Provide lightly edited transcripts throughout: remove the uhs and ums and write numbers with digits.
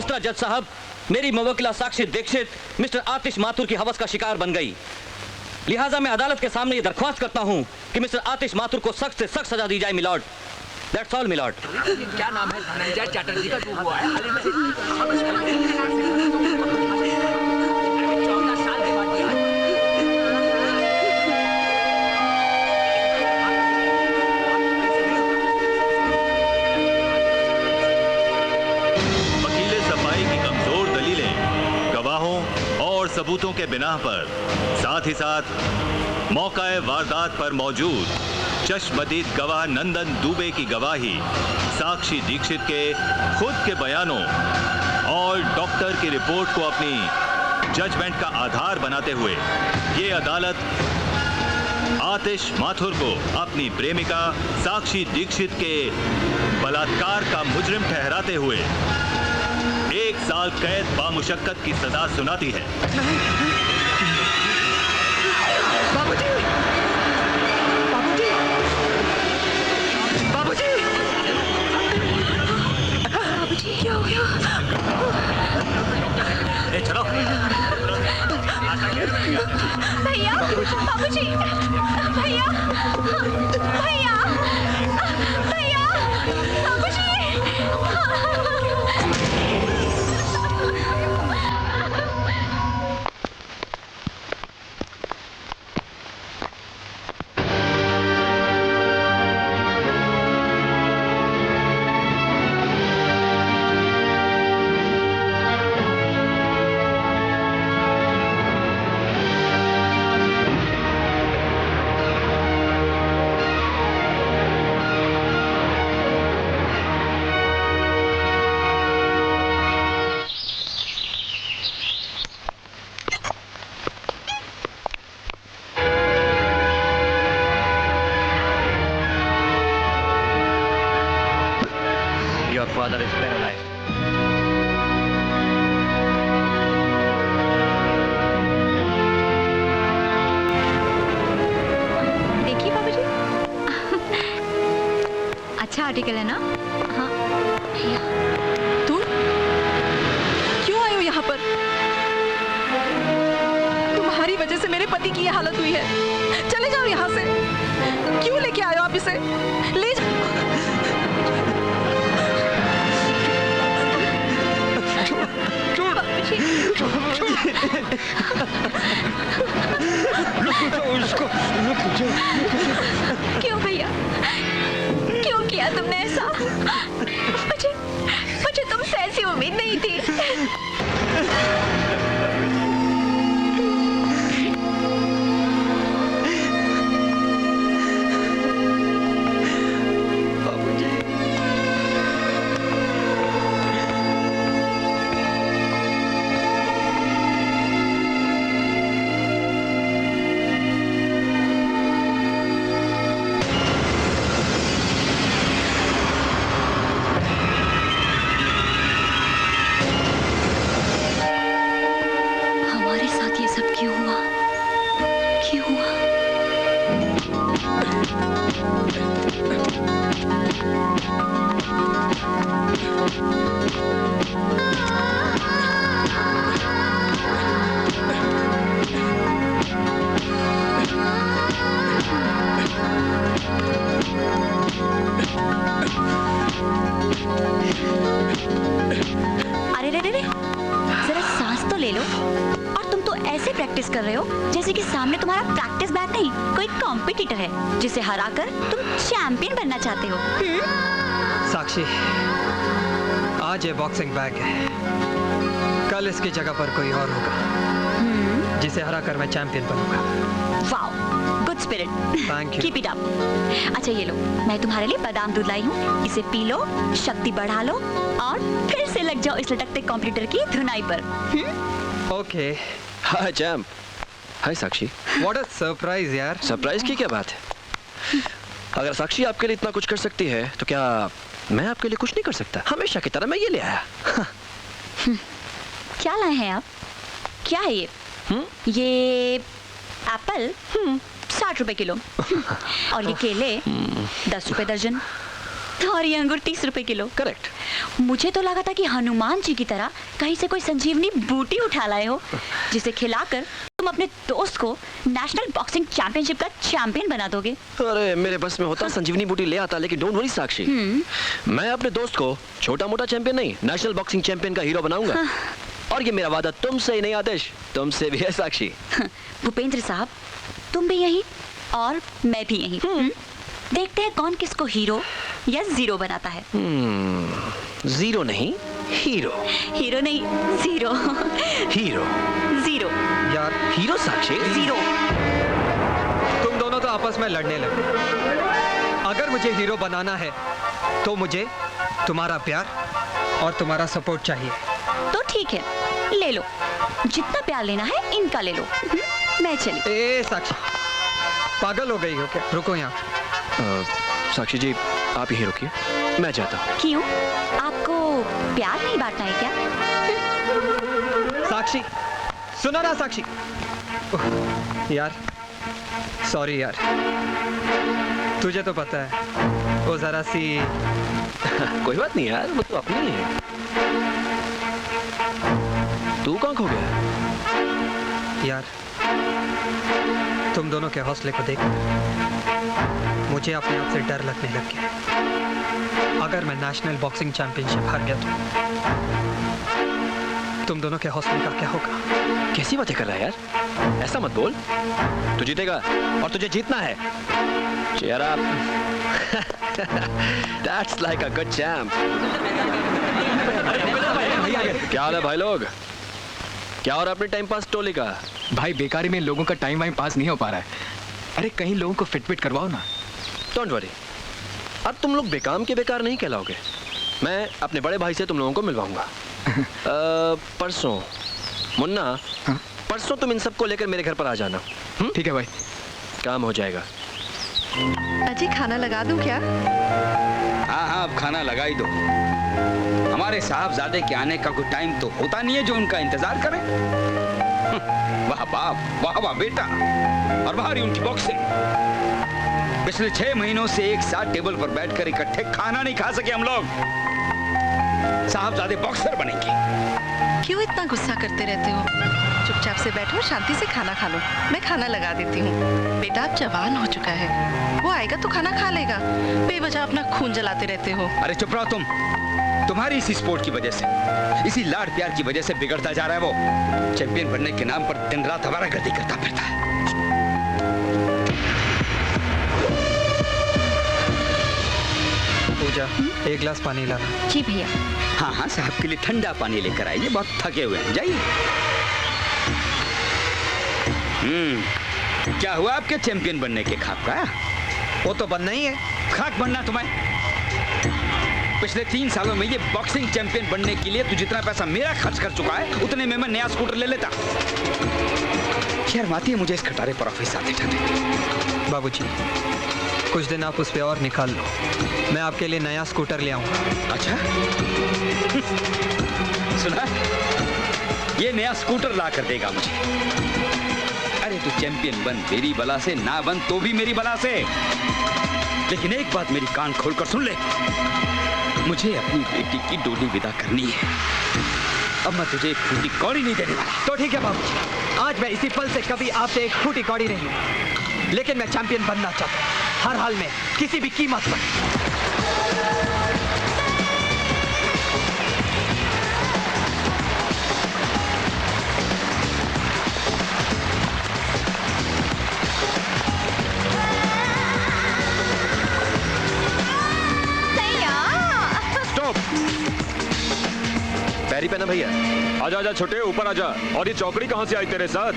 इस तरह जज साहब, मेरी मुवक्किला साक्षी दीक्षित मिस्टर आतिश माथुर की हवस का शिकार बन गई। लिहाजा मैं अदालत के सामने ये दरख्वास्त करता हूँ कि मिस्टर आतिश माथुर को सख्त से सख्त सजा दी जाए मिलॉर्ड। That's all milord. क्या नाम है? धनंजय चटर्जी का जो हुआ है 14 साल के बाद दिया। वकीले सफाई की कमजोर दलीलें, गवाहों और सबूतों के बिना पर, साथ ही साथ मौका वारदात पर मौजूद चश्मदीद गवाह नंदन दुबे की गवाही, साक्षी दीक्षित के खुद के बयानों और डॉक्टर की रिपोर्ट को अपनी जजमेंट का आधार बनाते हुए ये अदालत आतिश माथुर को अपनी प्रेमिका साक्षी दीक्षित के बलात्कार का मुजरिम ठहराते हुए 1 साल कैद बामुशक्कत की सजा सुनाती है। बाबूजी! बाबूजी! बाबूजी! बाबूजी क्या हो गया? चलो भैया, बाबूजी, भैया, भैया, भैया, बाबूजी। Your father is paralyzed. देखिए बाबूजी, अच्छा आर्टिकल है ना? हाँ भैया। तुम क्यों आए हो यहाँ पर? तुम्हारी वजह से मेरे पति की ये हालत हुई है। चले जाओ यहाँ से। क्यों लेके आए हो आप इसे? ले जाओ। क्यों भैया, क्यों किया तुमने ऐसा? मुझे तुमसे ऐसी उम्मीद नहीं थी। प्रैक्टिस कर रहे हो जैसे कि सामने तुम्हारा प्रैक्टिस बैग नहीं, कोई कॉम्पिटिटर है जिसे हराकर तुम चैंपियन बनना चाहते हो। साक्षी, आज ये बॉक्सिंग बैग है, कल इसकी जगह पर कोई और होगा जिसे हराकर मैं चैंपियन बनूंगा। Wow, good spirit, thank you. Keep it up. अच्छा ये लो, मैं तुम्हारे लिए बादाम दूध लाई हूँ, इसे पी लो, शक्ति बढ़ा लो और फिर से लग जाओ इस लटकते कंप्यूटर की धुनाई पर। Okay. Hi champ. Hi Sakshi. What a surprise यार। सरप्राइज की क्या बात है? अगर साक्षी आपके लिए इतना कुछ कर सकती है तो क्या मैं आपके लिए कुछ नहीं कर सकता? हमेशा की तरह मैं ये ले आया। क्या लाए हैं आप? क्या है ये? ये एप्पल 60 रुपए किलो और ये केले 10 रुपए दर्जन। और ये अंगूर 30 रुपए किलो। करेक्ट। मुझे तो लगा था कि हनुमान जी की तरह कहीं से कोई संजीवनी बूटी उठा लाए हो, जिसे खिलाकर तुम अपने दोस्त को नेशनल बॉक्सिंग चैंपियनशिप का चैंपियन बना दोगे। अरे मेरे बस में होता संजीवनी बूटी ले आता, लेकिन डोंट वरी साक्षी, मैं अपने दोस्त को छोटा मोटा चैंपियन नहीं, नेशनल बॉक्सिंग चैंपियन का हीरो बनाऊंगा। और ये मेरा वादा तुमसे ही नहीं आतिश, तुमसे भी है साक्षी। भूपेंद्र साहब, तुम भी यही और मैं भी यही। देखते हैं कौन किसको हीरो या जीरो बनाता है। जीरो नहीं, हीरो। हीरो नहीं, जीरो। हीरो। जीरो। यार हीरो साक्षी। जीरो। तुम दोनों तो आपस में लड़ने लगे। अगर मुझे हीरो बनाना है तो मुझे तुम्हारा प्यार और तुम्हारा सपोर्ट चाहिए। तो ठीक है, ले लो, जितना प्यार लेना है इनका ले लो। मैं चली। ए साक्षी, पागल हो गई हो क्या? रुको यहाँ। साक्षी जी आप यहीं रुकिए, मैं जाता हूँ। क्यों? आपको प्यार नहीं बांटना है क्या? साक्षी सुनो ना साक्षी। उह, यार सॉरी यार, तुझे तो पता है वो जरा सी कोई बात नहीं यार, वो तो अपनी है। तू कहाँ खो गया? यार तुम दोनों के हौसले को देख मुझे अपने आप से डर लगने लग गया। अगर मैं नेशनल बॉक्सिंग चैंपियनशिप हार गया तो तुम दोनों के हौसले का क्या होगा? कैसी बातें कर रहा है यार, ऐसा मत बोल। तू जीतेगा और तुझे जीतना है। Cheer up. That's like a good champ. क्या हाल है भाई लोग? क्या हो रहा है अपने टाइम पास टोली का? भाई बेकारी में लोगों का टाइम वाइम पास नहीं हो पा रहा है। अरे कहीं लोगों को फिट करवाओ ना। डोंट वरी, अब तुम लोग बेकाम के बेकार नहीं कहलाओगे। मैं अपने बड़े भाई से तुम लोगों को मिलवाऊंगा। परसों मुन्ना, परसों तुम इन सबको लेकर मेरे घर पर आ जाना। ठीक है भाई, काम हो जाएगा। अजी खाना लगा दूं क्या? हाँ हाँ, अब खाना लगा ही दो। हमारे साहबजादे के आने का कोई टाइम तो होता नहीं है जो उनका इंतजार करें। वाह बाप, वाह वाह बेटा, और बाहर उनकी बॉक्सिंग। पिछले 6 महीनों से एक साथ टेबल पर बैठकर इकट्ठे खाना नहीं खा सके हम लोग। साहबजादे बॉक्सर बनेंगे। क्यों इतना गुस्सा करते रहते हो? चुपचाप से बैठो, शांति से खाना खा लो, मैं खाना लगा देती हूँ। बेटा अब जवान हो चुका है, वो आएगा तो खाना खा लेगा। बेवजह अपना खून जलाते रहते हो। अरे चुप रहो तुम। तुम्हारी इसी स्पोर्ट की वजह से, इसी लाड प्यार की वजह से बिगड़ता जा रहा है वो। चैंपियन बनने के नाम पर दिन रात आवारागर्दी करता फिरता है। पूजा, एक गिलास पानी लाना। जी भैया। हाँ हाँ, साहब के लिए ठंडा पानी लेकर आइए, बहुत थके हुए हैं, जाइए। क्या हुआ आपके चैंपियन बनने के ख्वाब का? वो तो बनना ही है। खाक बनना तुम्हें? पिछले 3 सालों में ये बॉक्सिंग चैंपियन बनने के लिए तू जितना पैसा मेरा खर्च कर चुका है, उतने में मैं नया स्कूटर ले लेता। शर्म आती है मुझे इस खटारे पर ऑफिस आते जाते। बाबूजी, कुछ दिन आप उस पे और निकाल लो, मैं आपके लिए नया स्कूटर ले आऊंगा। अच्छा सुना, ये नया स्कूटर ला कर देगा मुझे। अरे तू चैंपियन बन मेरी बला से, ना बन तो भी मेरी बला से। लेकिन एक बात मेरी कान खोलकर सुन ले, मुझे अपनी बेटी की डोली विदा करनी है। अब मैं तुझे एक फूटी कौड़ी नहीं देने वाला। तो ठीक है बाबूजी, आज मैं इसी पल से कभी आपसे एक फूटी कौड़ी नहीं लूं। लेकिन मैं चैंपियन बनना चाहता हूं, हर हाल में, किसी भी कीमत पर। पैरी पहना भैया। आजा आजा छोटे, ऊपर आजा। और ये चौकड़ी कहाँ से आई तेरे साथ?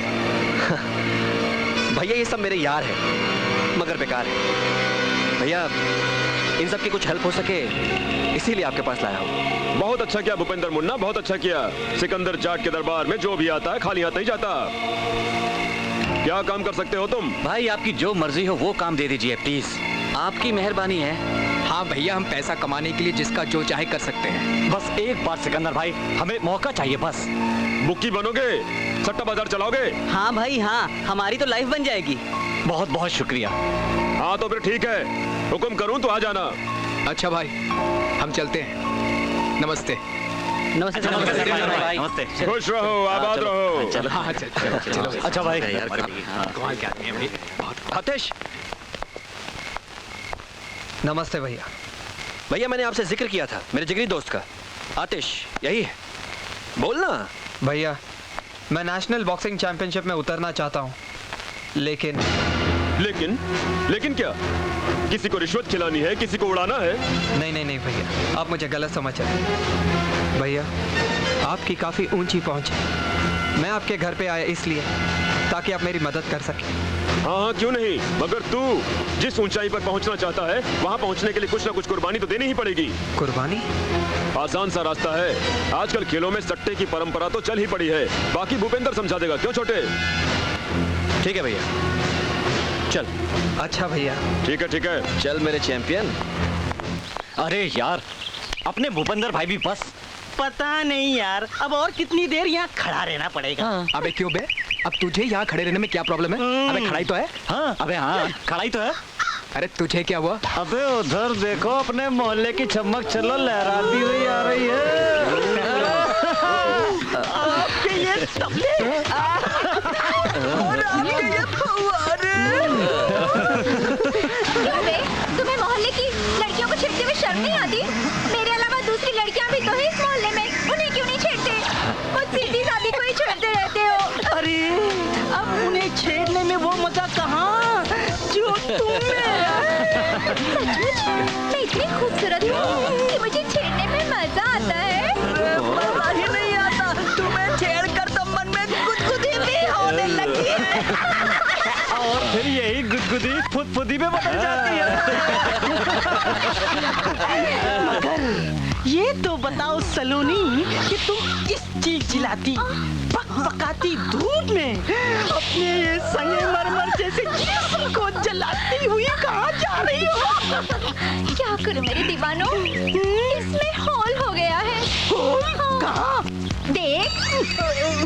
भैया ये सब मेरे यार हैं, मगर बेकार है। भैया इन सब की कुछ हेल्प हो सके इसीलिए आपके पास लाया हूँ। बहुत अच्छा किया भूपेंद्र मुन्ना, बहुत अच्छा किया। सिकंदर जाट के दरबार में जो भी आता है खाली हाथ नहीं जाता। क्या काम कर सकते हो तुम? भाई आपकी जो मर्जी हो वो काम दे दीजिए प्लीज, आपकी मेहरबानी है। हाँ भैया, हम पैसा कमाने के लिए जिसका जो चाहे कर सकते हैं। बस एक बार सिकंदर भाई, हमें मौका चाहिए बस। बुक्की बनोगे? सट्टा बाजार चलाओगे? हाँ भाई हाँ, हमारी तो लाइफ बन जाएगी। बहुत बहुत शुक्रिया। हाँ तो फिर ठीक है, हुक्म करूं तो आ जाना। अच्छा भाई, हम चलते हैं। नमस्ते। नमस्ते भाई नमस्ते। खुश रहो, आबाद रहो। चलो हाँ हाँ, चलो। अच्छा भाई कमाल के आदमी है भाई। आतिश, नमस्ते भैया। भैया मैंने आपसे जिक्र किया था मेरे जिगरी दोस्त का। आतिश यही है, बोलना। भैया मैं नेशनल बॉक्सिंग चैंपियनशिप में उतरना चाहता हूँ, लेकिन लेकिन क्या? किसी को रिश्वत खिलानी है, किसी को उड़ाना है? नहीं भैया, आप मुझे गलत समझ रहे। भैया आपकी काफ़ी ऊंची पहुंच है। मैं आपके घर पे आया इसलिए ताकि आप मेरी मदद कर सकें। हाँ, क्यों नहीं, मगर तू जिस ऊंचाई पर पहुंचना चाहता है वहां पहुंचने के लिए कुछ ना कुछ कुर्बानी तो देनी ही पड़ेगी। कुर्बानी? आसान सा रास्ता है। आजकल खेलों में सट्टे की परंपरा तो चल ही पड़ी है, बाकी भूपेंद्र समझा देगा। क्यों छोटे? ठीक है भैया, चल। अच्छा भैया। ठीक है। चल मेरे चैंपियन। अरे यार, अपने भूपेंद्र भाई भी बस। पता नहीं यार, अब और कितनी देर यहाँ खड़ा रहना पड़ेगा। अबे क्यों बे? अब तुझे यहाँ खड़े रहने में क्या प्रॉब्लम है? अबे खड़ाई तो है। हाँ अबे हाँ, खड़ाई तो है। अरे तुझे क्या हुआ? अबे उधर देखो, अपने मोहल्ले की चमक चलो लहराती हुई आ रही है। आपके ये तबले और आपके ये फव्वारे। क्यों बे? तुम्हें मोहल्ले की लड़कियों को छेड़ते हुए शर्म नहीं आती? मेरे अलावा दूसरी लड़कियां भी तो है इस मोहल्ले में, उन्हें क्यों नहीं छेड़ते? खुद सीधी सादी को ही छेड़ते रहते हो। अरे अब उन्हें छेड़ने में वो मजा कहाँ जो तुम्हें। सचमुच मैं इतनी खूबसूरत हूँ कि मुझे छेड़ने में मजा आता है। मजा ही नहीं आता, तुम्हें छेड़ कर तो मन में गुदगुदी भी होने लगी है। और फिर यही गुदगुदी फुदफुदी में बदल जाती है। मगर ये तो बताओ सलोनी कि तुम इस चिलचिलाती पकपकाती धूप में अपने ये संगमरमर जैसे जिस्म को जलाती हुई कहाँ जा रही हो? क्या करूं मेरे दीवानों, इसमें होल हो गया है। होल? कहाँ? देख,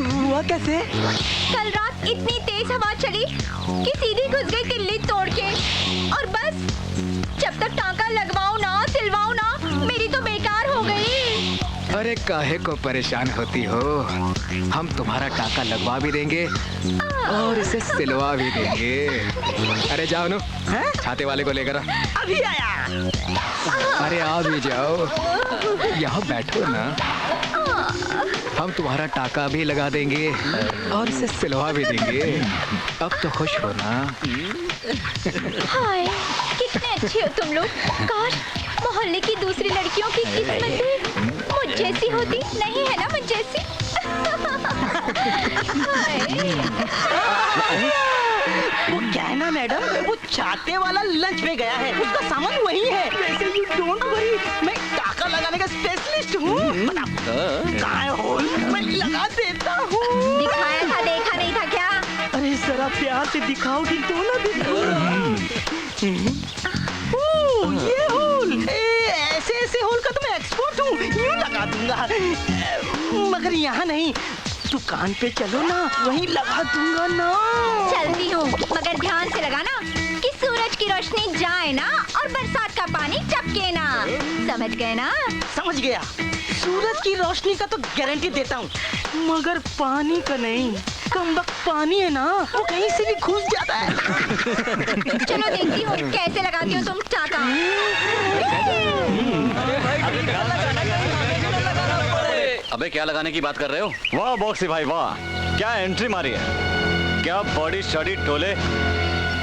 हुआ कैसे? कल रात इतनी तेज हवा चली कि सीधी घुस गई किल्ली तोड़ के, और बस जब तक टांका लगवाऊं ना, सिलवाऊं ना, मेरी तो बेकार हो गई। अरे काहे को परेशान होती हो? हम तुम्हारा टाका लगवा भी देंगे और इसे सिलवा भी देंगे। अरे जाओ नो, छाते वाले को लेकर आ। अभी आया। अरे आ भी जाओ, यहाँ बैठो ना। हम तुम्हारा टाका भी लगा देंगे और इसे सिलवा भी देंगे। अब तो खुश हो ना? हाय, कितने अच्छे हो तुम लोग। काश मोहल्ले की दूसरी लड़कियों की किस्मत भी मुझ जैसी होती। नहीं है ना मुझ जैसी? वो क्या है ना मैडम, वो छाते वाला लंच पे गया है, उसका सामान वही है। वैसे यू डोंट वरी, मैं टाका लगाने का स्पेशलिस्ट हूँ। कहाँ है होल? मैं लगा देता हूँ। दिखाया था, देखा नहीं था क्या? अरे जरा प्यार से दिखाओगी तो ना ये होल। ऐसे होल का तो मैं एक्सपर्ट हूँ, यूँ लगा दूंगा। मगर यहाँ नहीं, दुकान पे चलो ना, वहीं लगा दूंगा ना। चलती हूँ, मगर ध्यान से लगाना कि सूरज की रोशनी जाए ना और बरसात का पानी टपके ना। समझ गए ना? समझ गया। सूरज की रोशनी का तो गारंटी देता हूँ, मगर पानी का नहीं। कमबख्त पानी है ना, वो कहीं से भी घुस जाता है। चलो देखती हूँ कैसे लगाती हो तुम टाका। अबे क्या लगाने की बात कर रहे हो? वाह बॉक्सी भाई वाह, क्या एंट्री मारी है, क्या बॉडी स्टडी टोले।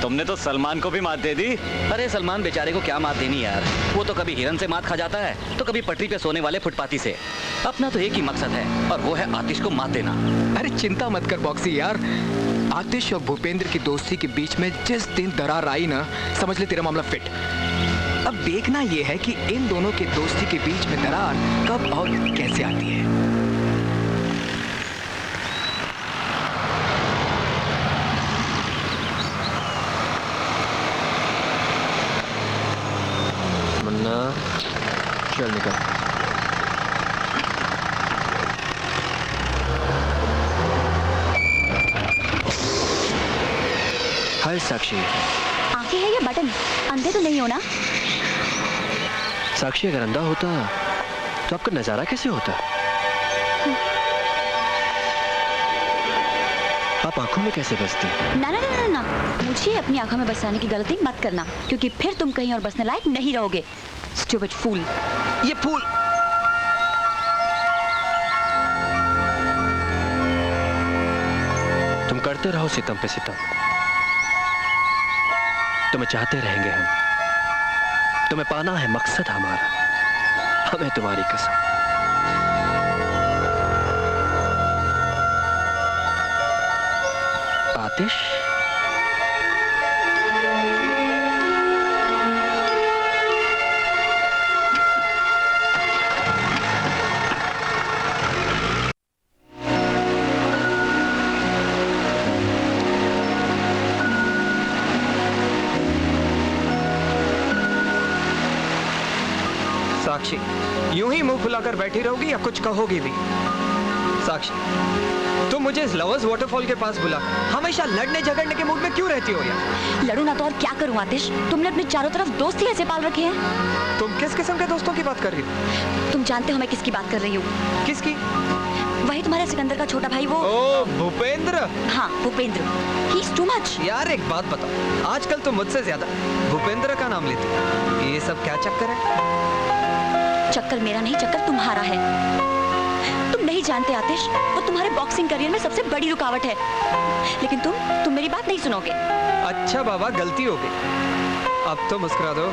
तुमने तो सलमान को भी मात दे दी। अरे सलमान बेचारे को क्या मात देनी यार, वो तो कभी हिरन से मात खा जाता है तो कभी पटरी पे सोने वाले फुटपाती से। अपना तो एक ही मकसद है और वो है आतिश को मात देना। अरे चिंता मत कर बॉक्सी यार, आतिश और भूपेंद्र की दोस्ती के बीच में जिस दिन दरार आई ना, समझ ले तेरा मामला फिट। अब देखना ये है कि इन दोनों की दोस्ती के बीच में दरार कब और कैसे आती है। मुन्ना चल निकल। हाय साक्षी। आंखें है या बटन? अंधे तो नहीं हो ना? साक्षी अगर अंधा होता तो आपका नजारा कैसे होता? आप आंखों में कैसे बसती? ना ना ना ना ना, मुझे अपनी आंखों में बसाने की गलती मत करना, क्योंकि फिर तुम कहीं और बसने लायक नहीं रहोगे। स्टूपिड फूल। ये फूल तुम करते रहो सितम पे सितम, तुम्हें चाहते रहेंगे हम, तुम्हें पाना है मकसद हमारा, हमें तुम्हारी कसम। आतिश, साक्षी, यूं ही मुंह फुलाकर बैठी रहोगी या कुछ कहोगी भी? साक्षी, तुम मुझे इस लवर्स वाटरफॉल के पास बुला हमेशा लड़ने झगड़ने के मूड में क्यों रहती हो यार? लड़ू ना तो और क्या करूं आतिश? तुमने अपने चारों तरफ दोस्त ही ऐसे पाल रखे हैं। तुम किस किस्म के दोस्तों की बात कर रही हो? तुम जानते हो मैं किसकी बात कर रही हूँ? किसकी? वही तुम्हारे सिकंदर का छोटा भाई, वो। ओ भूपेंद्र। हाँ Bhupendra, he is too much. यार एक बात बताओ, आजकल तुम मुझसे ज्यादा भूपेंद्र का नाम लेती हो, ये सब क्या चक्कर है? चक्कर मेरा नहीं, चक्कर तुम्हारा है। तुम नहीं जानते आतिश, वो तुम्हारे बॉक्सिंग करियर में सबसे बड़ी रुकावट है, लेकिन तुम मेरी बात नहीं सुनोगे। अच्छा बाबा, गलती हो गई, अब तो मुस्कुरा दो।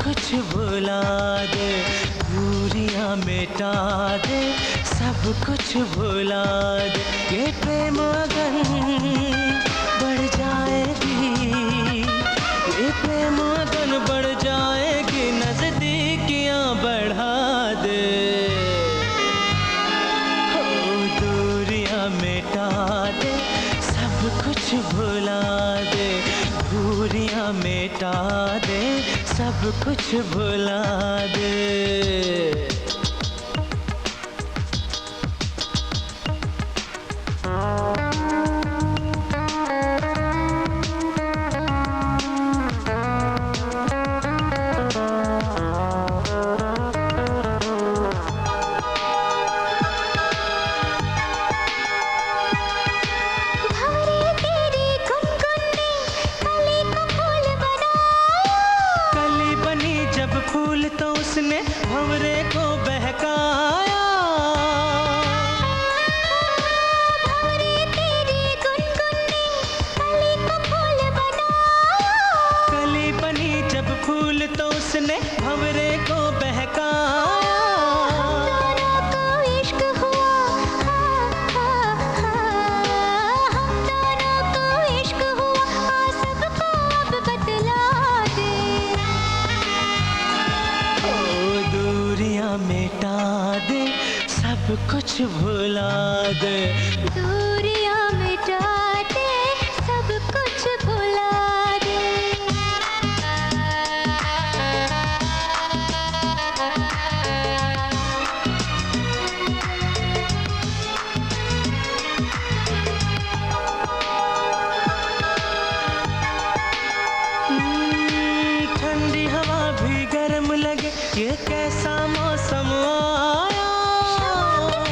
कुछ भुला दे, दूरियां मिटा दे, सब कुछ भुला दे। ये प्रेम अगर बढ़ जाएगी, ये प्रेम अगर बढ़ जाएगी, नजदीकियां बढ़ा दे। हो दूरियां मिटा दे, सब कुछ भुला दे, दूरियां मिटा दे, सब कुछ भुला दे। भंवरे को बहकाया, भंवरे तेरी गुनगुनी कली को फूल बनाया। कली बनी जब फूल तो उसने भंवरे को बहकाया। हम दोनों को इश्क हुआ, हम दोनों को इश्क हुआ, सबको अब बतला दे। दूरियां मिटा दे, सब कुछ भुला दे। दूरियां मिटा दे, सब कुछ भुला दे। ठंडी हवा भी गर्म लगे, ये कैसा मौसम आया।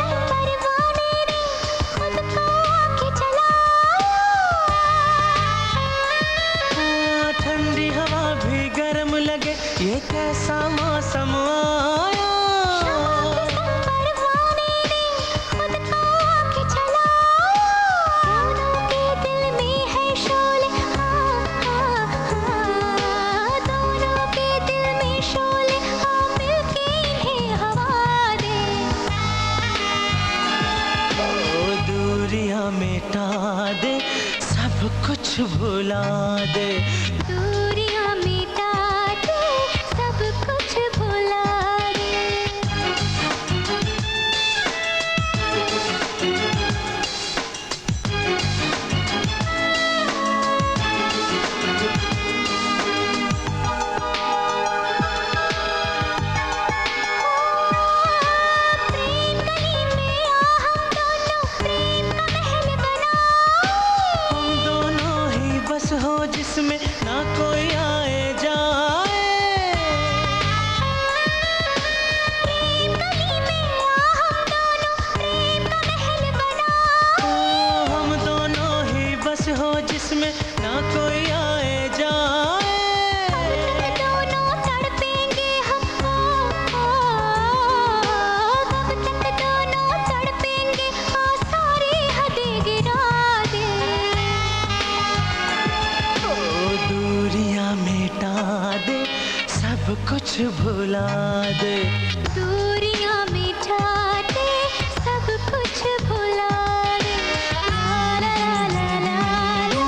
परवाने ने खुद को ये कैसा मौसम आया। मिटा दे सब कुछ भुला दे। दूरियां मिटा दे सब कुछ भुला दे। हो जिसमें ना कोई आए जाए। प्रेम गली में हम दोनों प्रेम का महल बनाओ। हम दोनों ही बस हो जिसमें ना कोई आए जाए। हम दोनों तड़पेंगे हम कब तक दोनों तड़पेंगे सारी हदें गिरा दे। दूरियां मिटा दे सब कुछ भुला दे। दूरियां मिटा दे सब कुछ भुला दे। ला ला ला ला ला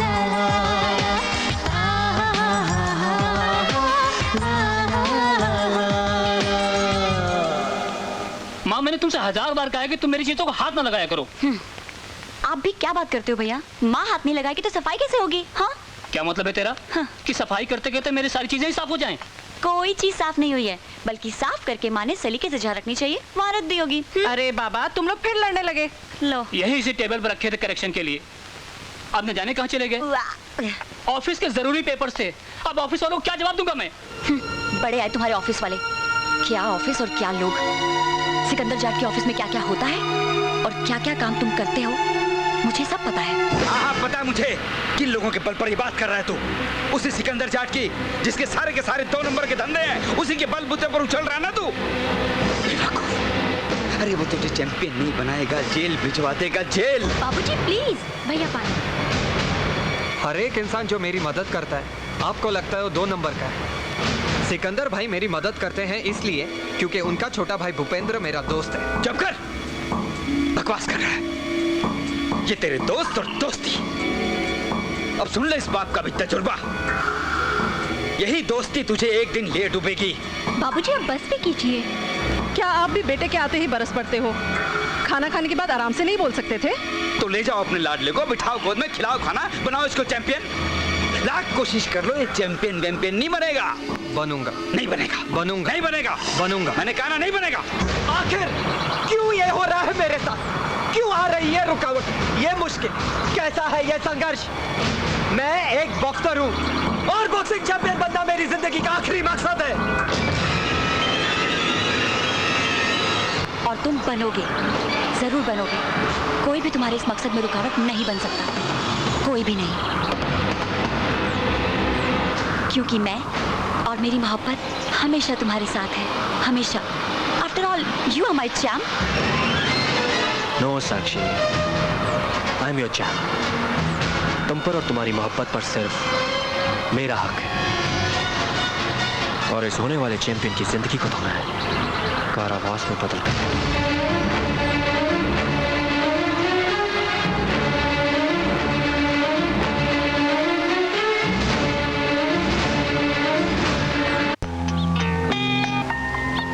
ला ला माँ, मैंने तुमसे 1000 बार कहा है कि तुम मेरी चीजों को हाथ ना लगाया करो। आप भी क्या बात करते हो भैया? माँ हाथ नहीं लगाएगी तो सफाई कैसे होगी? हाँ, क्या मतलब है तेरा? हाँ। कि सफाई करते करते मेरी सारी चीजें ही साफ हो जाएं? कोई चीज साफ नहीं हुई है, बल्कि साफ करके माँ ने सलीके से जहाँ रखनी चाहिए वहाँ रख दी होगी। अरे बाबा, तुम लोग फिर लड़ने लगे। लो। यही इसी टेबल पर रखे थे करेक्शन के लिए। अब न जाने कहाँ चले गए। वाह। ऑफिस के जरूरी पेपर्स थे। अब ऑफिस वालों को क्या जवाब दूंगा मैं? बड़े आए तुम्हारे ऑफिस वाले। क्या ऑफिस और क्या लोग। सिकंदर जाट के ऑफिस में क्या क्या होता है और क्या क्या काम तुम करते हो, मुझे सब पता है। हाँ, पता है मुझे। किन लोगों के बल पर ये बात कर रहा है तू? उसी सिकंदर जाट की, जिसके सारे के सारे 2 नंबर के धंधे हैं, उसी के बलबूते पर उछल रहा है ना तू? अरे वो तुझे चैंपियन नहीं बनाएगा, जेल भिजवा देगा, जेल। बाबूजी प्लीज। भैया पानी। हर एक इंसान जो मेरी मदद करता है, आपको लगता है वो 2 नंबर का है। सिकंदर भाई मेरी मदद करते हैं इसलिए क्योंकि उनका छोटा भाई भूपेंद्र मेरा दोस्त है। चुप कर, बकवास कर रहा है। ये तेरे दोस्त और दोस्ती। अब सुन ले इस बाप का भी तजुर्बा। यही दोस्ती तुझे एक दिन ले डूबेगी। बाबूजी अब बस भी कीजिए। क्या आप भी बेटे के आते ही बरस पड़ते हो? खाना खाने के बाद आराम से नहीं बोल सकते थे? तो ले जाओ अपने लाडले को, बिठाओ गोद में, खिलाओ खाना, बनाओ इसको चैंपियन। लाख कोशिश कर लो, ये चैंपियन वैंपियन नहीं बनेगा। बनूंगा। नहीं बनेगा। बनूंगा। नहीं बनेगा। बनूंगा। मैंने कहा ना, नहीं बनेगा। आखिर क्यों ये हो रहा है मेरे साथ? क्यों आ रही है रुकावट, ये मुश्किल? कैसा है ये संघर्ष? मैं एक बॉक्सर हूँ और बॉक्सिंग चैंपियन बनना मेरी जिंदगी का आखिरी मकसद है। और तुम बनोगे, जरूर बनोगे। कोई भी तुम्हारे इस मकसद में रुकावट नहीं बन सकता, कोई भी नहीं। क्योंकि मैं और मेरी मोहब्बत हमेशा तुम्हारे साथ है, हमेशा। After all you are my champ. No Sakshi, I am your champ. तुम पर और तुम्हारी मोहब्बत पर सिर्फ मेरा हक है, और इस होने वाले चैंपियन की जिंदगी को धोना है कारावास में बदल कर।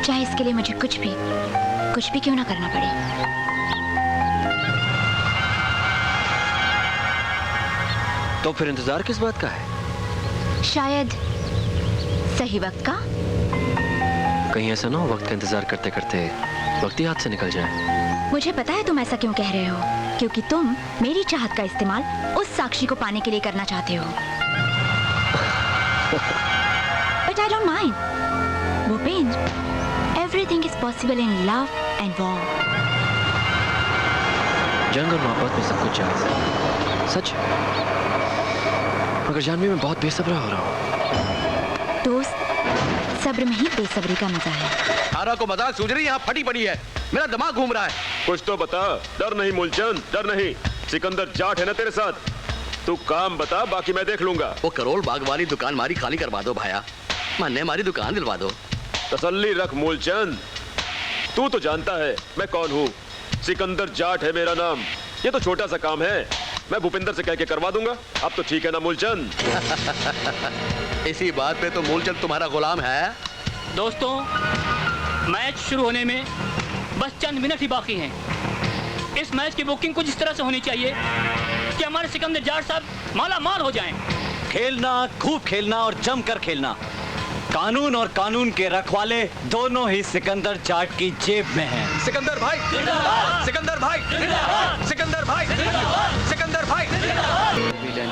चाहे इसके लिए मुझे कुछ भी क्यों ना करना पड़े। तो फिर इंतजार किस बात का है? शायद सही वक्त का। कहीं ऐसा ना हो वक्त का इंतजार करते करते वक्त ही हाथ से निकल जाए। मुझे पता है तुम ऐसा क्यों कह रहे हो, क्योंकि तुम मेरी चाहत का इस्तेमाल उस साक्षी को पाने के लिए करना चाहते हो। But I don't mind. Bhupendra, everything is possible in love and war. जंग और मोहब्बत में सब कुछ जायज है, सच है। मगर जानवी मैं बहुत बेसब्रा हो रहा हूँ। दोस्त, सब्र में ही बेसब्री का मजा है। तारा को मजाक सूझ रही, यहाँ फटी पड़ी है, मेरा दिमाग घूम रहा है। कुछ तो बता। डर नहीं मूलचंद, डर नहीं। सिकंदर जाट है ना तेरे साथ। तू काम बता, बाकी मैं देख लूंगा। वो करोड़ बाग वाली दुकान मारी खाली करवा दो भाया, मन्ने हमारी दुकान दिलवा दो। तसल्ली रख मूलचंद, तू तो जानता है मैं कौन हूँ। सिकंदर जाट है मेरा नाम। ये तो छोटा सा काम है, मैं भूपेंद्र से कह के करवा दूंगा। अब तो ठीक है ना मूलचंद? इसी बात पे तो मूलचंद तुम्हारा गुलाम है। दोस्तों, मैच शुरू होने में बस चंद मिनट ही बाकी हैं। इस मैच की बुकिंग कुछ इस तरह से होनी चाहिए कि हमारे सिकंदर जाट साहब माला माल हो जाएं। खेलना, खूब खेलना और जमकर खेलना। कानून और कानून के रखवाले दोनों ही सिकंदर जाट की जेब में हैं। सिकंदर भाई, सिकंदर भाई, सिकंदर भाई, सिकंदर भाई।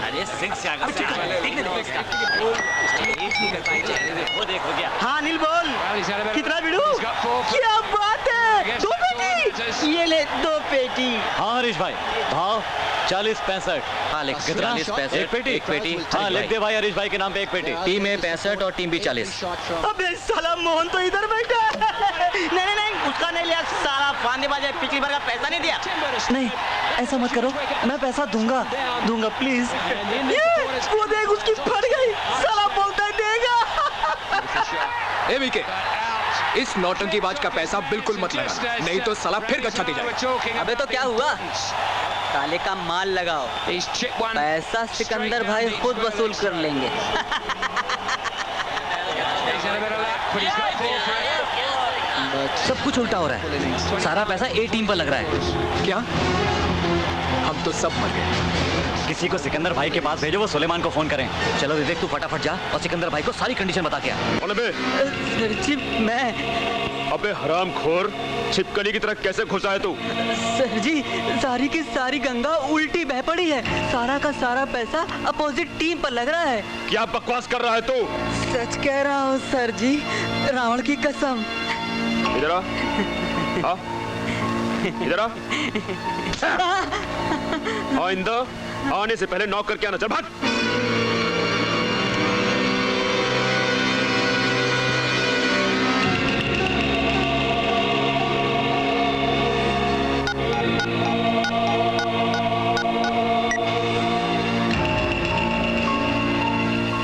अरे सिंह से आगे वो देखो क्या। हाँ अनिल बोल, कितना बिड़ू? क्या बात है, 2 पेटी। ये ले 2 पेटी। हाँ हरीश भाई, भाव 40-65। हाँ लिख, कितना? 40-65। एक पेटी। एक पेटी। हाँ लिख दे भाई, हरीश भाई के नाम पे एक पेटी। टीम में 65 और टीम भी 40। अबे साला मोहन तो इधर बैठा है। नहीं, उसका नहीं लिया साला फांदेबाज है, पिछली बार का पैसा नहीं दिया। नहीं, ऐसा मत करो, मैं पैसा दूंगा प्लीज। वो देख, उसकी फट गई, साला बोलता है देगा। ए वीके, इस नौटंकीबाज का पैसा बिल्कुल मत लगा, नहीं तो साला फिर गच्छा दे जाएगा। अबे तो क्या हुआ, ताले का माल लगाओ, पैसा सिकंदर भाई खुद वसूल कर लेंगे। सब कुछ उल्टा हो रहा है, सारा पैसा ए टीम पर लग रहा है। क्या? हम तो सब मर गए। किसी को सिकंदर भाई के पास भेजो, वो सुलेमान को फोन करें। चलो विवेक, तू फटाफट जा और सिकंदर भाई को सारी कंडीशन बता के आ। कौन है बे? सर जी मैं। अबे हरामखोर, छिपकली की तरह कैसे घुसा है तू? सर जी, सारी की सारी गंगा उल्टी बह पड़ी है, सारा का सारा पैसा अपोजिट टीम पर लग रहा है। क्या बकवास कर रहा है तू? सच कह रहा हूँ सर जी, रावण की कसम। इधर आ। हाँ? इधर आ। आइंदा आने से पहले नॉक करके आना। चल भाग।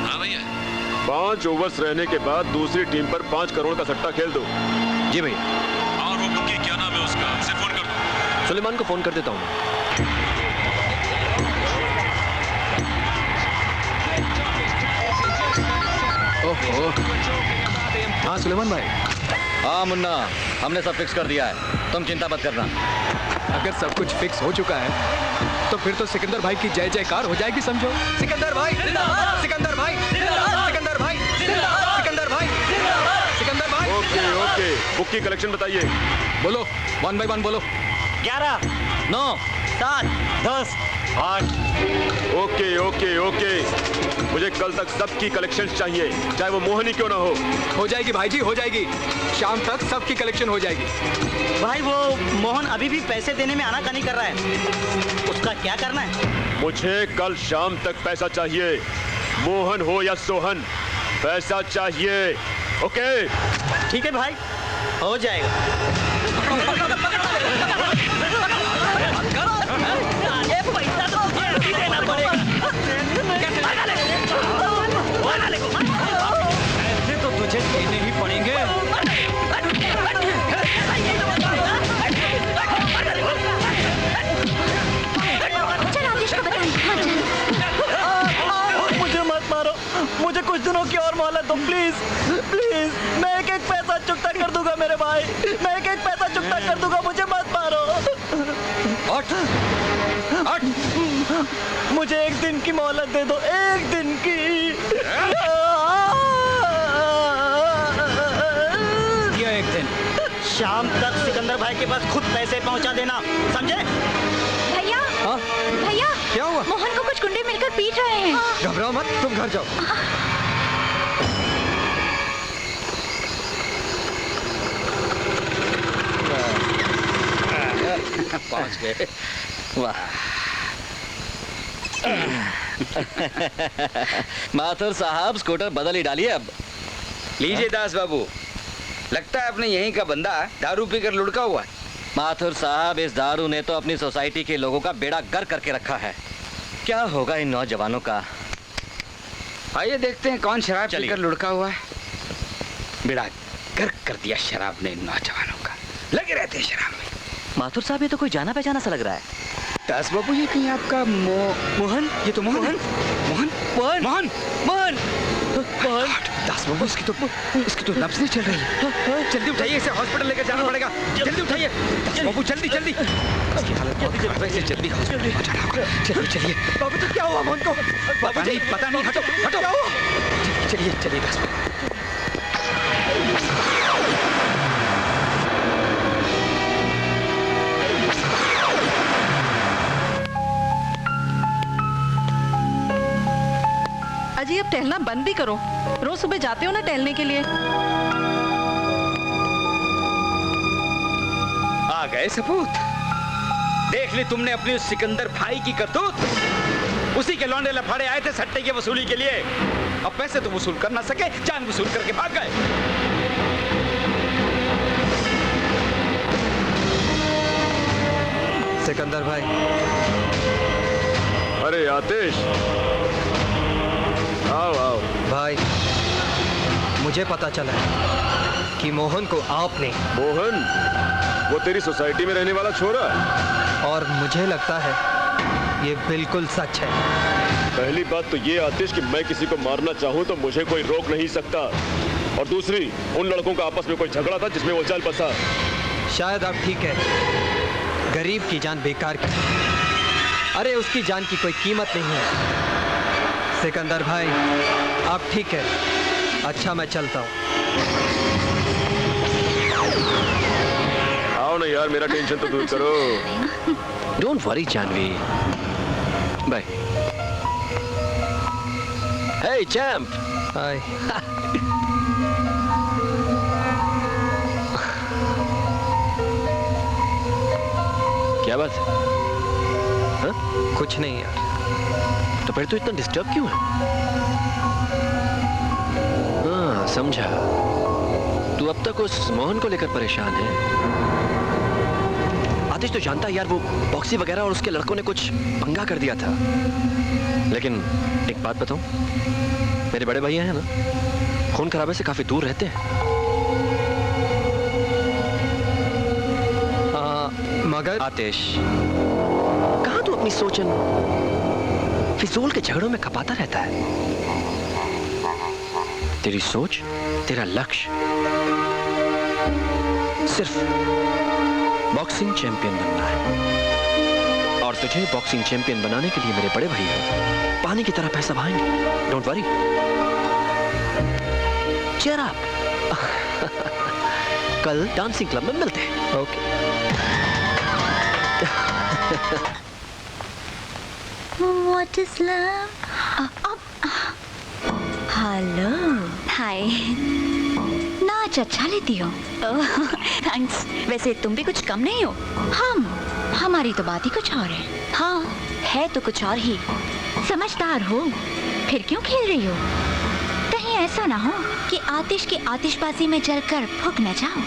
हाँ भैया। 5 ओवर्स रहने के बाद दूसरी टीम पर 5 करोड़ का सट्टा खेल दो। जी भैया। और वो बुकी क्या नाम है उसका, उसे फोन कर दो। सुलेमान को फोन कर देता हूँ। ओहो। हाँ सुलेमान भाई। हाँ मुन्ना, हमने सब फिक्स कर दिया है, तुम चिंता मत करना। अगर सब कुछ फिक्स हो चुका है तो फिर तो सिकंदर भाई की जय जयकार हो जाएगी, समझो। सिकंदर भाई जिंदाबाद, सिकंदर भाई जिंदाबाद, सिकंदर भाई जिंदाबाद, सिकंदर भाई जिंदाबाद, सिकंदर भाई। ओके, बुक की कलेक्शन बताइए। बोलो, 1 by 1 बोलो। 11, 9, 7, 10, 8। ओके। मुझे कल तक सबकी कलेक्शन चाहिए, चाहे वो मोहनी क्यों ना हो जाएगी भाई जी, हो जाएगी। शाम तक सबकी कलेक्शन हो जाएगी। भाई वो मोहन अभी भी पैसे देने में आनाकानी कर रहा है, उसका क्या करना है? मुझे कल शाम तक पैसा चाहिए, मोहन हो या सोहन, पैसा चाहिए। ओके? ठीक है भाई, हो जाएगा। ये पैसा तो मुझे अभी देना पड़ेगा। ऐसे तो तुझे देने ही पड़ेंगे। चल आदेश को बताएं। मुझे मत मारो, मुझे कुछ दिनों की और मोहलत दो प्लीज। मैं एक पैसा चुकता कर दूंगा मेरे भाई, मैं एक पैसा चुकता कर दूंगा, मुझे मत मारो। मुझे 1 दिन की मोहलत दे दो, 1 दिन की। ये 1 दिन। शाम तक सिकंदर भाई के पास खुद पैसे पहुंचा देना, समझे? भैया, भैया, क्या हुआ? मोहन को कुछ गुंडे मिलकर पीट रहे हैं। घबराओ मत, तुम घर जाओ। पहुंच गए। वाह। माथुर साहब, स्कूटर बदल ही डालिए अब। लीजिए दास बाबू, लगता है अपने यहीं का बंदा दारू पीकर लुढ़का हुआ है। माथुर साहब, इस दारू ने तो अपनी सोसाइटी के लोगों का बेड़ा गर्क करके रखा है। क्या होगा इन नौजवानों का? आइए देखते हैं कौन शराब चलिए। पीकर लुढ़का हुआ है। बेड़ा गर्क कर दिया शराब ने इन नौजवानों का, लगे रहते हैं शराब में। माथुर साहब, ये तो कोई जाना पहचाना सा लग रहा है। दास बाबू, ये कहीं आपका मोहन? ये तो मोहन है। मोहन मोहन? मोहन मोहन? मोहन? दास बाबू, इसकी तो नब्ज नहीं चल रही है। जल्दी उठाइए, इसे हॉस्पिटल लेकर जाना पड़ेगा। जल्दी उठाइए दास बाबू, जल्दी जल्दी। इसकी हालत बहुत खराब है, इसे जल्दी हॉस्पिटल पहुंचाना होगा। चलिए चलिए। बाबू जी क्या हुआ मोहन को? पता नहीं, हटो हटो। क्या हुआ? चलिए चलिए दास बाबू। अजी अब टहलना बंद भी करो, रोज सुबह जाते हो ना टहलने के लिए। आ गए सपूत। देख ली तुमने अपनी उस सिकंदर भाई की करतूत। उसी के लौंडे लफाड़े आए थे सट्टे की वसूली के लिए। अब पैसे तो वसूल कर ना सके, जान वसूल करके भाग गए। सिकंदर भाई। अरे आतिश, आओ आओ। भाई, मुझे पता चला है कि मोहन को आपने। मोहन? वो तेरी सोसाइटी में रहने वाला छोरा? और मुझे लगता है ये बिल्कुल सच है। पहली बात तो ये आतिश कि मैं किसी को मारना चाहूँ तो मुझे कोई रोक नहीं सकता, और दूसरी, उन लड़कों का आपस में कोई झगड़ा था जिसमें वो चल बसा। शायद आप ठीक है, गरीब की जान बेकार की। अरे उसकी जान की कोई कीमत नहीं है। सिकंदर भाई, आप ठीक है। अच्छा, मैं चलता हूँ। आओ ना यार, मेरा टेंशन तो दूर करो। Don't worry Janhvi. Bye. Hey champ. Hi. क्या बात है? हाँ? कुछ नहीं यार। तो फिर तो इतना डिस्टर्ब क्यों है? हाँ, समझा। तू अब तक उस मोहन को लेकर परेशान है। आतिश तो जानता है यार, वो बॉक्सी वगैरह और उसके लड़कों ने कुछ पंगा कर दिया था। लेकिन एक बात बताऊं, मेरे बड़े भैया हैं ना, खून खराबे से काफी दूर रहते हैं। मगर आतिश, कहाँ तू अपनी सोचन फिजूल के झगड़ों में खपाता रहता है? तेरी सोच, तेरा लक्ष्य सिर्फ बॉक्सिंग चैंपियन बनना है, और तुझे बॉक्सिंग चैंपियन बनाने के लिए मेरे बड़े भैया पानी की तरह पैसा बहाएंगे। Don't worry, cheer up. कल डांसिंग क्लब में मिलते हैं। Okay. What is love? Hello. Hi. नाच अच्छा लेती हो। थैंक्स। वैसे तुम भी कुछ कम नहीं हो। हमारी तो बात ही कुछ और है। हाँ, है तो कुछ और ही। समझदार हो, फिर क्यों खेल रही हो? कहीं ऐसा ना हो कि आतिश की आतिशबाजी में जलकर फूक न जाओ।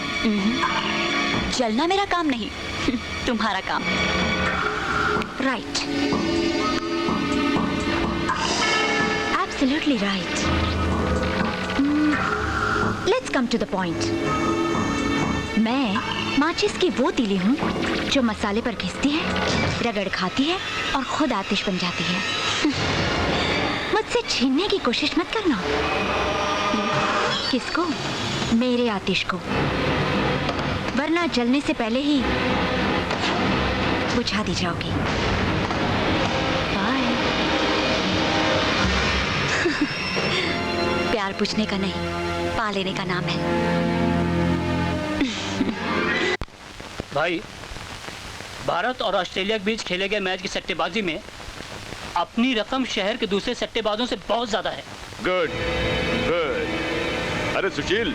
जलना मेरा काम नहीं, तुम्हारा काम। Right. Absolutely right. Let's come to the point. मैं माचिस की वो तीली हूँ जो मसाले पर घिसती है, रगड़ खाती है और खुद आतिश बन जाती है। मुझसे छीनने की कोशिश मत करना। किसको? मेरे आतिश को, वरना जलने से पहले ही बुझा दी जाओगी। बाय। प्यार पूछने का नहीं, पा लेने का नाम है। भाई, भारत और ऑस्ट्रेलिया के बीच खेले गए मैच की सट्टेबाजी में अपनी रकम शहर के दूसरे सट्टेबाजों से बहुत ज्यादा है। Good good. अरे सुशील,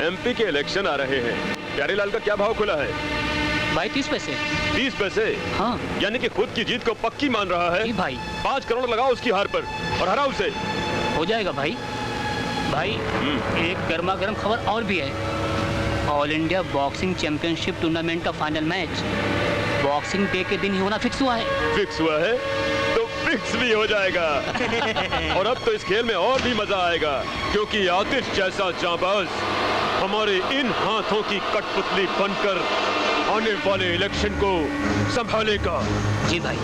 एमपी के इलेक्शन आ रहे हैं। प्यारेलाल का क्या भाव खुला है? भाई 30 पैसे। 30 पैसे? हाँ। यानी कि खुद की जीत को पक्की मान रहा है। भाई 5 करोड़ लगाओ उसकी हार पर और हरा उसे। हो जाएगा भाई। भाई एक गर्मा गर्म खबर और भी है। All India boxing championship tournament का फाइनल मैच बॉक्सिंग डे के दिन ही होना फिक्स हुआ है। फिक्स हुआ है तो फिक्स भी हो जाएगा। और अब तो इस खेल में और भी मजा आएगा, क्योंकि आतिश जैसा जांबाज हमारे इन हाथों की कठपुतली बनकर आने वाले इलेक्शन को संभालेगा। जी भाई।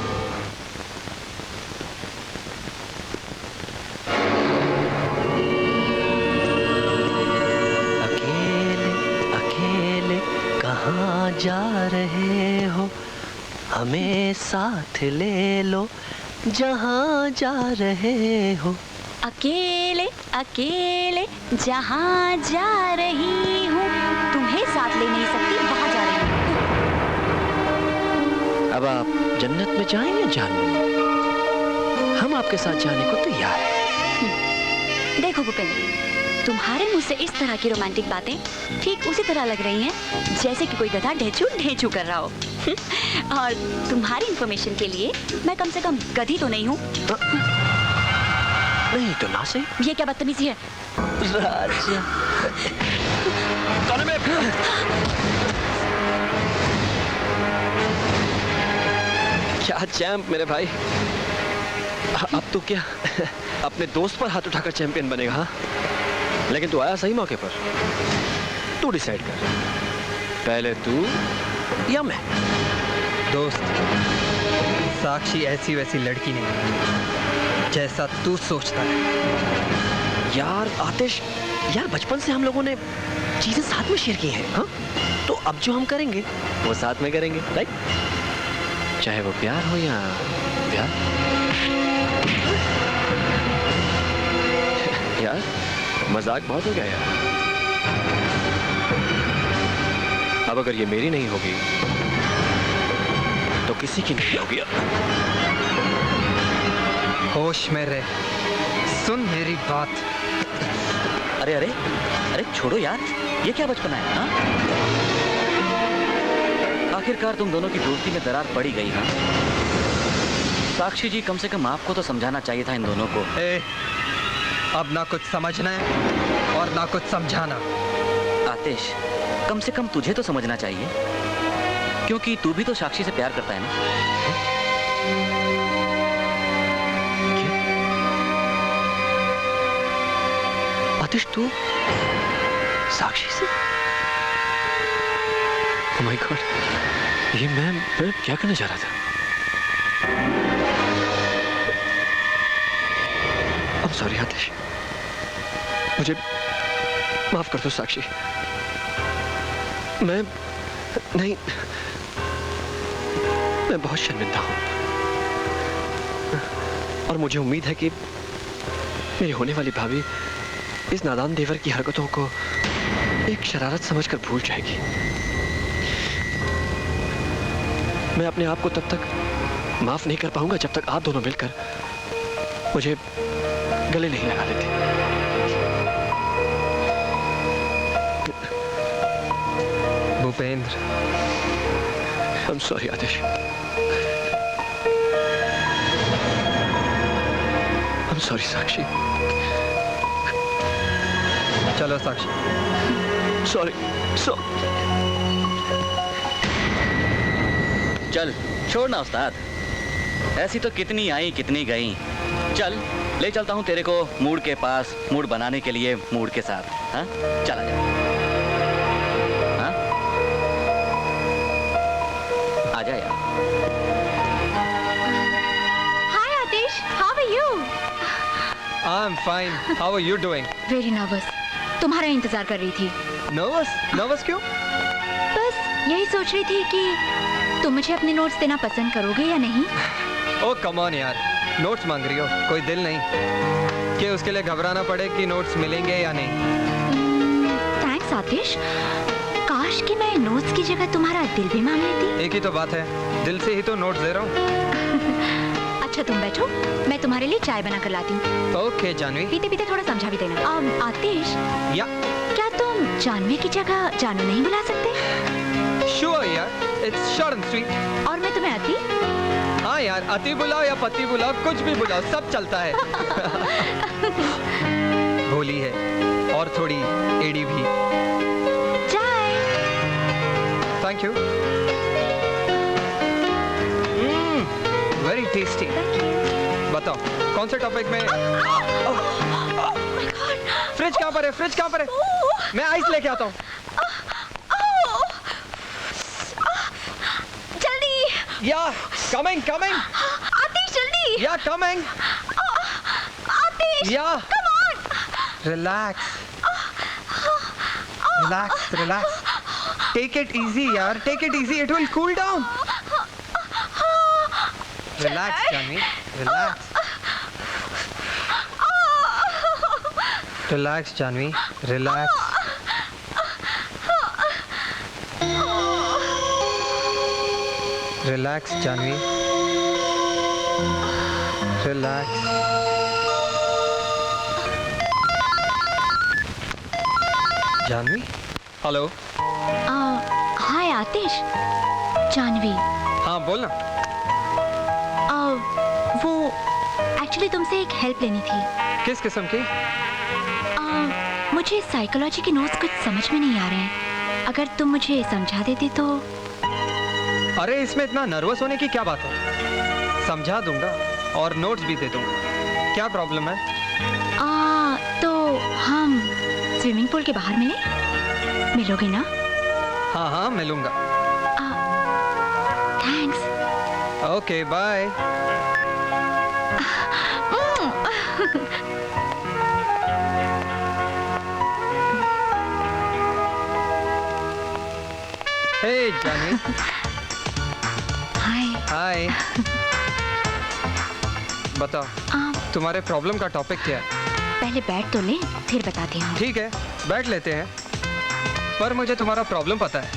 अकेले अकेले कहाँ जा रहे हो, हमें साथ ले लो जहाँ जा रहे हो। अकेले अकेले जहाँ जा रही हूँ, तुम्हें साथ ले नहीं सकती, वहाँ जा रही हूँ। अब आप जन्नत में जाएं या जहन्नम, हम आपके साथ जाने को तैयार हैं। देखो भूपेंद्र, तुम्हारे मुंह से इस तरह की रोमांटिक बातें ठीक उसी तरह लग रही हैं जैसे कि कोई गधा ढेचू ढेचू कर रहा हो। और तुम्हारी इंफॉर्मेशन के लिए मैं कम से कम गधी तो नहीं हूँ। नहीं तो ना से। ये क्या बदतमीजी है? राजा क्या चैंप मेरे भाई। अब तो क्या अपने दोस्त पर हाथ उठाकर चैंपियन बनेगा? हाँ, लेकिन तू आया सही मौके पर। तू डिसाइड कर, पहले तू या मैं। दोस्त, साक्षी ऐसी वैसी लड़की नहीं जैसा तू सोचता है। यार आतिश, यार बचपन से हम लोगों ने चीजें साथ में शेयर की हैं। हाँ, तो अब जो हम करेंगे वो साथ में करेंगे, राइट? चाहे वो प्यार हो या प्यार। यार मजाक बहुत हो गया यार। अब अगर ये मेरी नहीं होगी तो किसी की नहीं होगी। होश में रह, सुन मेरी बात। अरे अरे अरे छोड़ो यार, ये क्या बचपना है? हाँ, आखिरकार तुम दोनों की दोस्ती में दरार पड़ी गई। हाँ, साक्षी जी, कम से कम आपको तो समझाना चाहिए था इन दोनों को। अब ना कुछ समझना है और ना कुछ समझाना। आतिश, कम से कम तुझे तो समझना चाहिए, क्योंकि तू भी तो साक्षी से प्यार करता है ना। आतिश, तू साक्षी से? ओह माय गॉड, ये मैं क्या करने जा रहा था? I'm sorry आतिश, मुझे माफ कर दो साक्षी। मैं बहुत शर्मिंदा हूं और मुझे उम्मीद है कि मेरी होने वाली भाभी इस नादान देवर की हरकतों को एक शरारत समझकर भूल जाएगी। मैं अपने आप को तब तक माफ नहीं कर पाऊंगा जब तक आप दोनों मिलकर मुझे गले नहीं लगा लेते। Bhupendra, I'm sorry Atish. I'm sorry साक्षी। चलो साक्षी। Sorry, चल छोड़ना उस्ताद, ऐसी तो कितनी आई कितनी गई। चल ले चलता हूँ तेरे को मूड के पास, मूड बनाने के लिए मूड के साथ। हाँ, चला जा। हाँ, आ जा यार। Hi Atish, how are you? I'm fine. How are you doing? Very nervous. तुम्हारा इंतजार कर रही थी। Nervous क्यों? बस यही सोच रही थी कि तुम मुझे अपने नोट्स देना पसंद करोगे या नहीं। ओ कम ऑन यार, नोट्स मांग रही हो, कोई दिल नहीं कि उसके लिए घबराना पड़े कि नोट्स मिलेंगे या नहीं। थैंक्स आतिश, काश कि मैं नोट्स की जगह तुम्हारा दिल भी मांग लेती। एक ही तो बात है, दिल से ही तो नोट्स दे रहा हूँ। अच्छा तुम बैठो, मैं तुम्हारे लिए चाय बना कर लाती हूँ। ओके जानवी। पीते पीते थोड़ा समझा भी देना। आतिश, या क्या तुम जानवी की जगह जानू नहीं बुला सकते? श्योर यार, इट्स शॉर्ट एंड स्वीट। और मैं तुम्हें अति? हाँ यार, अति बुलाओ या पति बुलाओ, कुछ भी बुलाओ, सब चलता है। भोली है और थोड़ी एड़ी भी। चाय। Thank you. Very tasty. बताओ कौन से टॉपिक में? फ्रिज कहाँ पर है? फ्रिज कहाँ पर है? मैं आइस लेके आता हूँ। जल्दी। या कमिंग कमिंग। आतिश जल्दी। या coming. Aatish. Yeah come on. Relax relax relax. Take it easy यार, take it easy, it will cool down. Relax Janhvi, relax. Relax Janhvi, relax. Relax Janhvi, relax. Janhvi, hello. Hi Aatish. Janhvi. हाँ बोलना। वो एक्चुअली तुमसे एक हेल्प लेनी थी। किस किस्म की? मुझे साइकोलॉजी के नोट्स कुछ समझ में नहीं आ रहे हैं, अगर तुम मुझे समझा देती तो। अरे इसमें इतना नर्वस होने की क्या बात है? समझा दूंगा और नोट्स भी दे दूंगा। क्या प्रॉब्लम है? तो हम स्विमिंग पूल के बाहर मिलोगे ना? हाँ हाँ मिलूंगा। Thanks. Okay bye. Hey Janhvi. Hi. Hi. बताओ तुम्हारे प्रॉब्लम का टॉपिक क्या है? पहले बैठ तो ले, फिर बताती हूँ। ठीक है बैठ लेते हैं, पर मुझे तुम्हारा प्रॉब्लम पता है।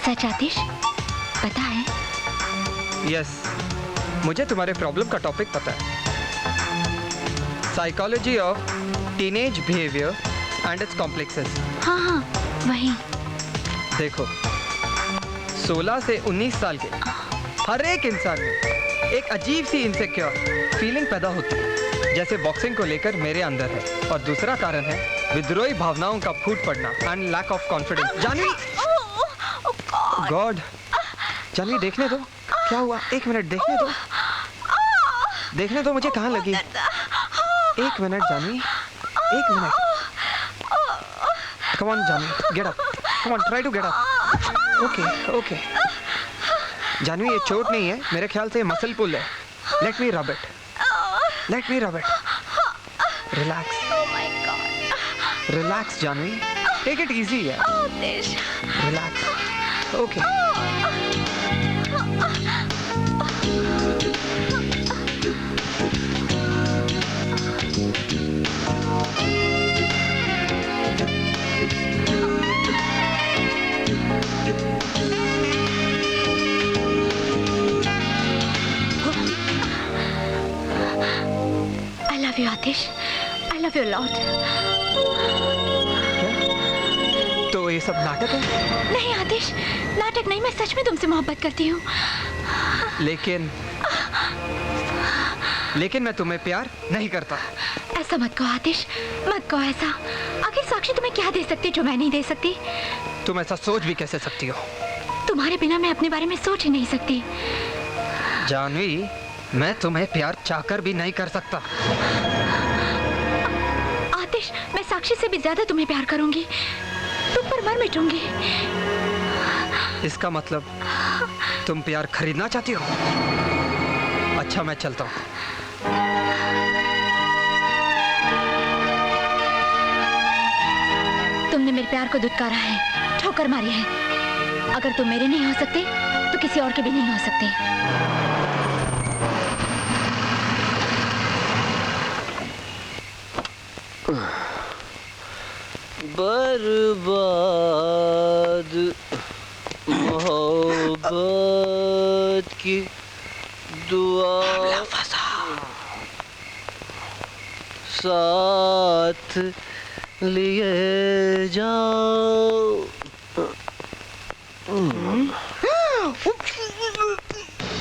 सच आतिश? पता है? यस, मुझे तुम्हारे प्रॉब्लम का टॉपिक पता है। Psychology of teenage behaviour and it's complexes. हाँ हाँ वही। देखो 16 से 19 साल के हर एक इंसान में एक अजीब सी इनसिक्योर फीलिंग पैदा होती है, जैसे बॉक्सिंग को लेकर मेरे अंदर है। और दूसरा कारण है विद्रोही भावनाओं का फूट पड़ना and lack of confidence. Janvi, God, Janvi देखने दो क्या हुआ। एक मिनट देखने दो, देखने दो मुझे कहाँ लगी। एक मिनट जानवी, एक minute. Come on Janvi, get up, come on, try to get up. Okay okay Janvi, ये चोट नहीं है, मेरे ख्याल से मसल पुल है। Late me rub it, let me rub it. Relax relax Janhvi, take it easy यार। Relax. Okay I love you Aatish, I love you a lot। तो ये सब नाटक है? नहीं आतिश, नाटक नहीं, मैं सच में तुमसे मोहब्बत करती हूँ। लेकिन मैं तुम्हें प्यार नहीं करता। ऐसा मत कहो आतिश, मत कहो ऐसा। आखिर साक्षी तुम्हें क्या दे सकती जो मैं नहीं दे सकती? तुम ऐसा सोच भी कैसे सकती हो? तुम्हारे बिना मैं अपने बारे में सोच ही नहीं सकती। जानवी, मैं तुम्हें प्यार चाहकर भी नहीं कर सकता। आतिश, मैं साक्षी से भी ज्यादा तुम्हें प्यार करूंगी, तुम पर मर मिटूंगी। इसका मतलब तुम प्यार खरीदना चाहती हो? अच्छा मैं चलता हूँ। तुमने मेरे प्यार को दुत्कारा है, ठोकर मारी है। अगर तुम मेरे नहीं हो सकते तो किसी और के भी नहीं हो सकते। बर्बाद मोहब्बत की दुआ साथ लिए जाओ।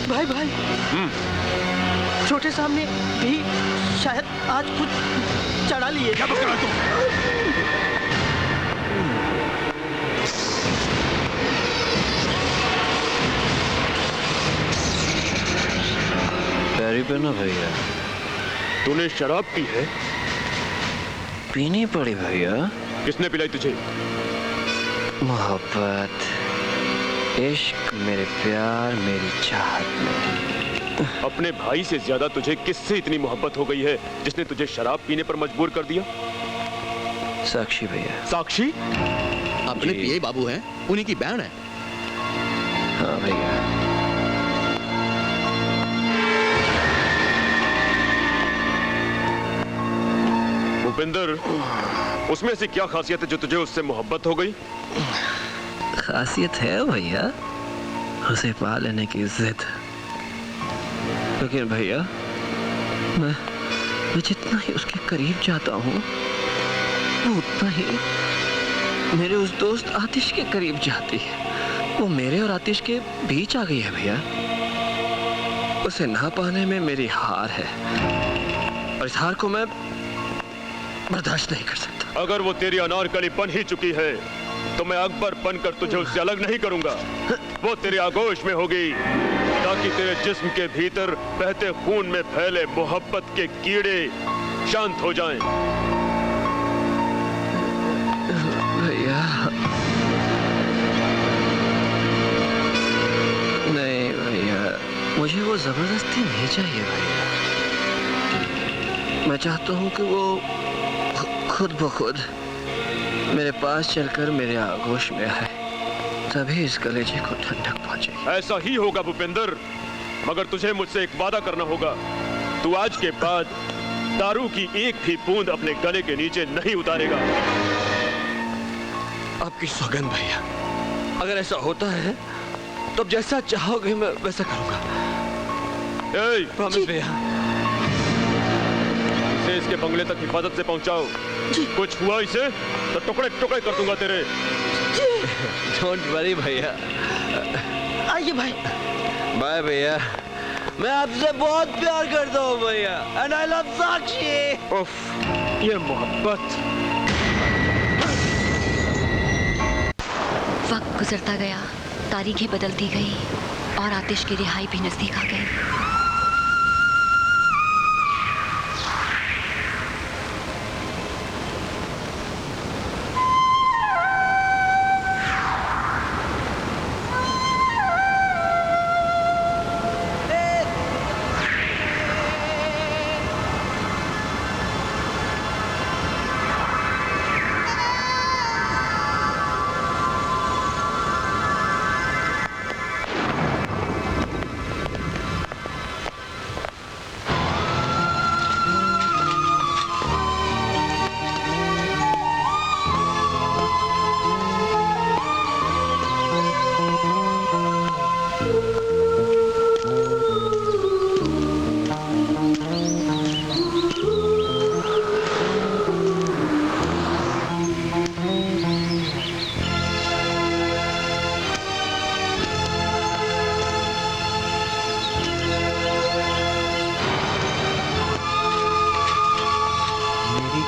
भाई भाई छोटे साहब ने भी शायद आज कुछ चढ़ा लिए। क्या बक रहा है तू? पैरी पे ना भैया, तूने शराब पी है? पीनी पड़ी भैया। किसने पिलाई तुझे? मोहब्बत, इश्क, मेरे प्यार, मेरी चाहत में। अपने भाई से ज्यादा तुझे किससे इतनी मोहब्बत हो गई है जिसने तुझे शराब पीने पर मजबूर कर दिया? साक्षी भैया। साक्षी? अपने पीए बाबू हैं, उन्हीं की बहन है। हाँ भैया। भूपेंद्र, उसमें ऐसी क्या खासियत है जो तुझे उससे मोहब्बत हो गई? खासियत है भैया, उसे पा लेने की जिद। लेकिन भैया, मैं जितना ही उसके करीब जाता हूँ, वो उतना ही मेरे उस दोस्त आतिश के करीब जाती है। वो मेरे और आतिश के बीच आ गई है भैया। उसे ना पाने में मेरी हार है, और इस हार को मैं बर्दाश्त नहीं कर सकता। अगर वो तेरी अनारकली बन ही चुकी है तो मैं अकबर बनकर तुझे उससे अलग नहीं करूंगा। वो तेरे आगोश में होगी ताकि तेरे जिस्म के भीतर बहते खून में फैले मोहब्बत के कीड़े शांत हो जाएं। भैया नहीं भैया, मुझे वो जबरदस्ती नहीं चाहिए भैया। मैं चाहता हूँ कि वो खुद ब खुद मेरे पास चलकर मेरे आगोश में आए, तभी इस कलेजे को ठंडक पहुंचे। ऐसा ही होगा भूपेंद्र, मगर तुझे मुझसे एक वादा करना होगा। तू आज के बाद दारू की एक भी बूंद अपने गले के नीचे नहीं उतारेगा। आपकी सौगंध भैया, अगर ऐसा होता है तो जैसा चाहोगे मैं वैसा करूंगा। प्रॉमिस भैया। इसे इसके बंगले तक हिफाजत से पहुंचाओ। कुछ हुआ इसे तो टुकड़े टुकड़े कर दूंगा तेरे। डोंट वरी भैया। आइए भाई। बाय भैया। मैं आपसे बहुत प्यार करता हूँ भैया, एंड आई लव साक्षी। उफ, ये मोहब्बत। वक्त गुजरता गया, तारीखें बदलती गई और आतिश की रिहाई भी नजदीक आ गई।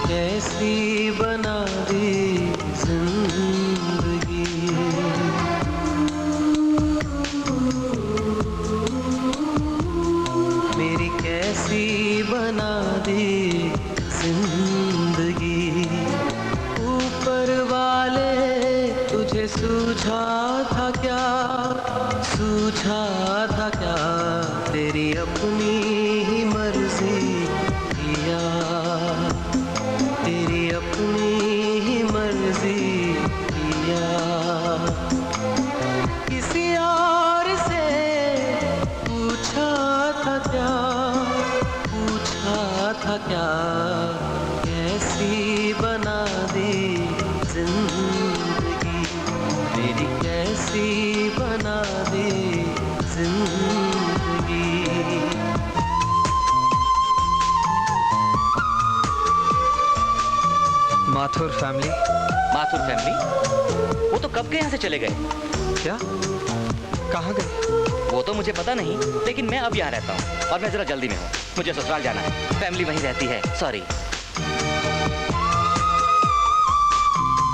कैसी बना दी जिंदगी, मेरी कैसी बना दी जिंदगी। ऊपर वाले तुझे सूझा था क्या, सूझा था क्या, तेरी अपनी ही मर्जी किया, तेरी अपनी ही मर्जी किया। किसी और से पूछा था क्या, पूछा था क्या, कैसी बना दी जिंदगी, मेरी कैसी बना दी जिंदगी। माथुर फैमिली। माथुर फैमिली? वो तो कब के यहाँ से चले गए। क्या? कहाँ गए? वो तो मुझे पता नहीं, लेकिन मैं अब यहाँ रहता हूँ और मैं जरा जल्दी में हूँ। मुझे ससुराल जाना है, फैमिली वहीं रहती है, सॉरी।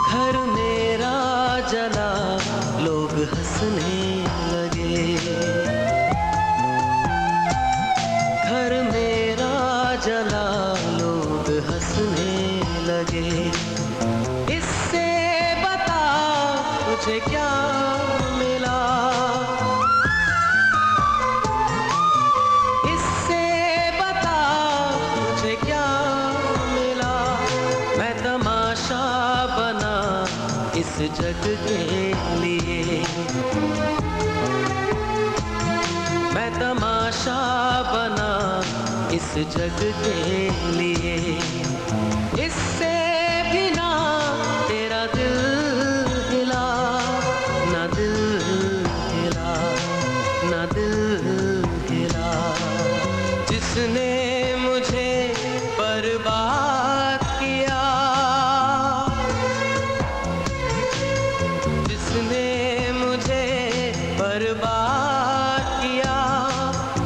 घर मेरा जला, लोग हंसने लगे। घर मेरा जला, लोग हंसने लगे। इससे बता तुझे क्या मिला, इससे बता तुझे क्या मिला। मैं तमाशा बना इस जग के लिए, मैं तमाशा बना इस जग के लिए। इससे भी ना तेरा दिल हिला, ना दिल हिला, ना दिल हिला। जिसने मुझे बर्बाद किया, जिसने मुझे बर्बाद किया,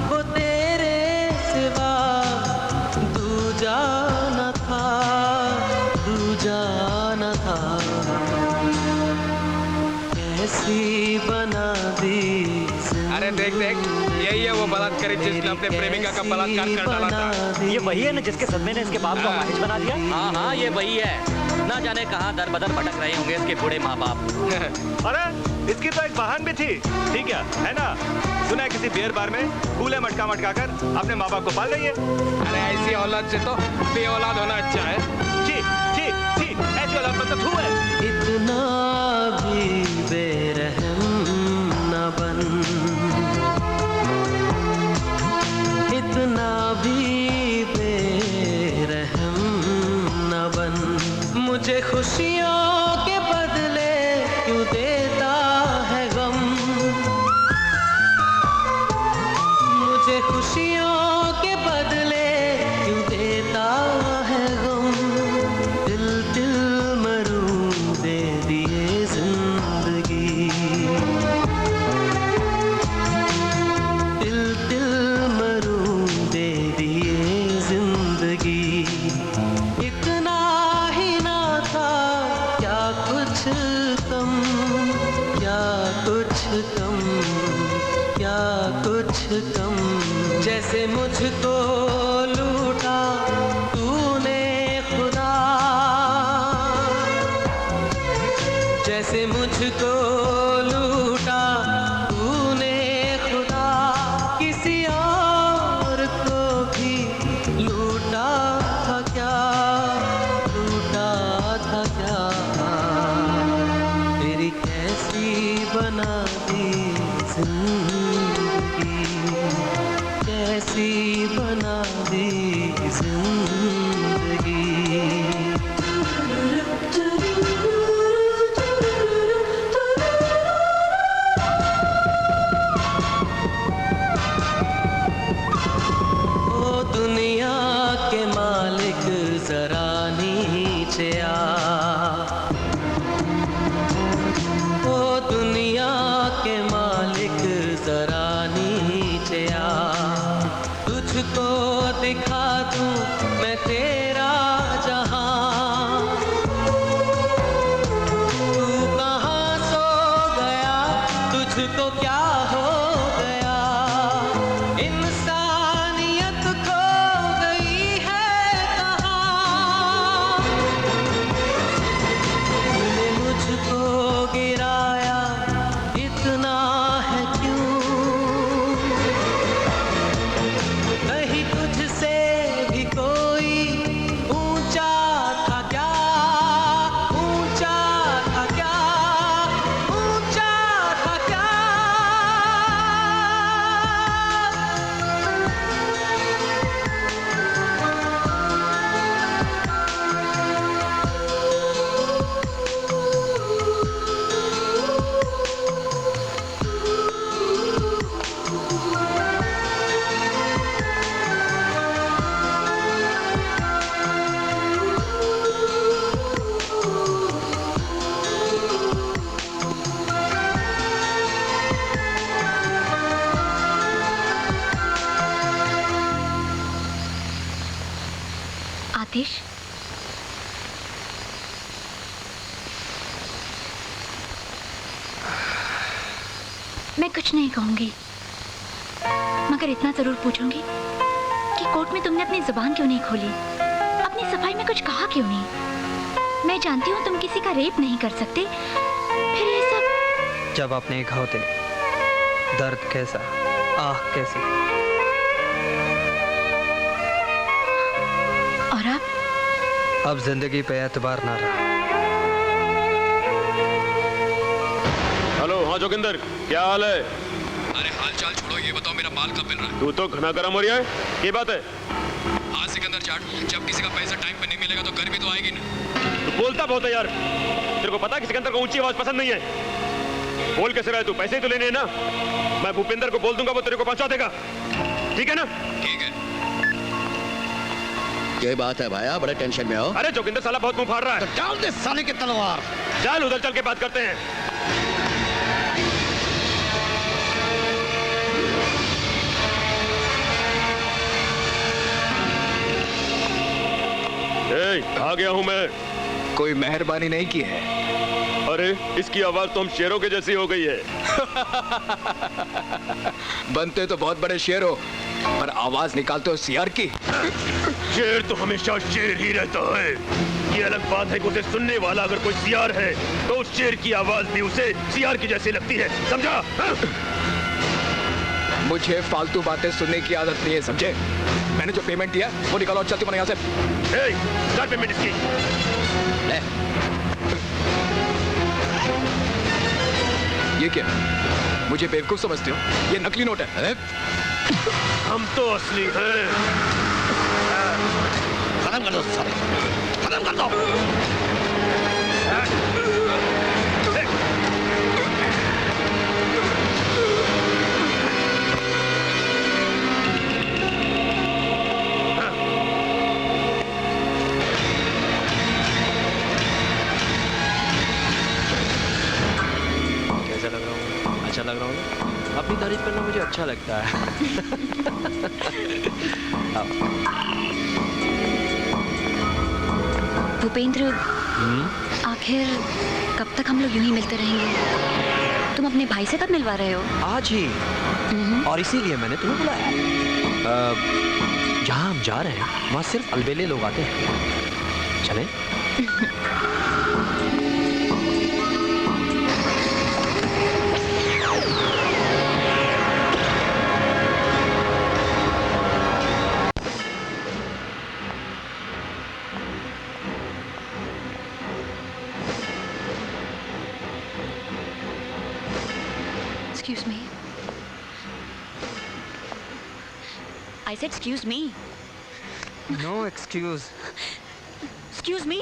वो तेरे सिवा दूजा न था, दूजा न था। कैसी बना दी अरे देख देख, यही है वो बलात्कारी जिसने अपने प्रेमिका का बलात्कार कर डाला था। ये वही है ना जिसके सदमे ने इसके बाप को अपाहिज बना दिया? हाँ हाँ, ये वही है। ना जाने कहाँ दर बदर भटक रहे होंगे इसके बूढ़े माँ बाप। अरे इसकी तो एक बहन भी थी, ठीक है ना? सुना है किसी बियर बार में कूले मटका मटका कर अपने माँ बाप को पाल रही है। अरे ऐसी औलाद से तो बे औलाद होना अच्छा है। छी छी छी, ऐसी औलाद पर तो थू है। इतना भी बेरहम न बन, इतना भी बेरहम न बन। मुझे खुशियों के बदले क्यों देता है गम, मुझे खुशियों के बदले क्यों देता है गम। दिल दिल मरूं दे दिए जिंदगी, दिल दिल मरूं दे दिए जिंदगी। इतना ही ना था क्या कुछ कम, क्या कुछ कम, क्या कुछ कम। जैसे मुझको लूटा तूने खुदा, जैसे मुझको लूटा तूने खुदा, किसी और को भी लूटा था क्या, लूटा था क्या। तेरी कैसी बना दी जिंदगी, कैसी बना दी जिंदगी। ओ दुनिया के मालिक जरा नीचे आ, ओ दुनिया के मालिक जरा नीचे आ। तुझको दिखा दूं मैं तेरा जहां, तू कहाँ सो गया, तुझको क्या हो गया। इंसानियत खो गई है कहाँ, तूने मुझको गिराया इतना है क्यों। कहीं तुझसे भी कोई आतिश, मैं कुछ नहीं कहूंगी, मगर इतना जरूर पूछूंगी कि कोर्ट में तुमने अपनी जुबान क्यों नहीं खोली, अपनी सफाई में कुछ कहा क्यों नहीं। मैं जानती हूँ तुम किसी का रेप नहीं कर सकते, फिर ये सब। जब आप नहीं खाओते, दर्द कैसा, आह कैसी। और अब जिंदगी पे एतबार ना रहा। हेलो, हाँ जोगिंदर, क्या हाल है? अरे हाल चाल छोड़ो, ये बताओ मेरा माल कब मिल रहा है? तू तो घना गरम हो रहा है, ये बात है? हाँ सिकंदर जाट, जब किसी का पैसा टाइम पे नहीं मिलेगा तो गर्मी तो आएगी ना। तू बोलता बहुत है यार, तेरे को पता है कि सिकंदर को ऊंची आवाज पसंद नहीं है। बोल कैसे रहे तू, पैसे ही तो लेने हैं ना। मैं भूपेंद्र को बोल दूंगा, वो तेरे को पहुंचा देगा, ठीक है ना? ठीक है। ये बात है भाया, बड़े टेंशन में हो। अरे जोगिंदर साला बहुत मुंह फाड़ रहा है। डाल दे साले की तलवार। चल उधर चल के बात करते हैं। आ गया हूं मैं। कोई मेहरबानी नहीं की है? अरे इसकी आवाज तो हम शेरों के जैसी हो गई है। बनते तो बहुत बड़े शेर हो, पर आवाज निकालते हो सियार की। शेर तो हमेशा शेर ही रहता है। ये अलग बात है कि उसे सुनने वाला अगर कोई सियार है तो उस शेर की आवाज भी उसे सियार की जैसी लगती है, समझा? मुझे फालतू बातें सुनने की आदत नहीं है, समझे? मैंने जो पेमेंट दिया वो निकालो और चलती बना यहाँ से। क्या पेमेंट इसकी? ये क्या? मुझे बेवकूफ समझते हो? ये नकली नोट है। हम तो असली हैं। खत्म कर दो साले, खत्म कर दो। कैसा लग रहा हूँ? अच्छा लग रहा हूँ ना? अपनी तारीफ करना मुझे अच्छा लगता है। भूपेंद्र, आखिर कब तक हम लोग यूं ही मिलते रहेंगे? तुम अपने भाई से कब मिलवा रहे हो? आज ही, और इसीलिए मैंने तुम्हें बुलाया। जहाँ हम जा रहे हैं वहाँ सिर्फ अलबेले लोग आते हैं। चलें? Excuse me. I said excuse me. No excuse. Excuse me.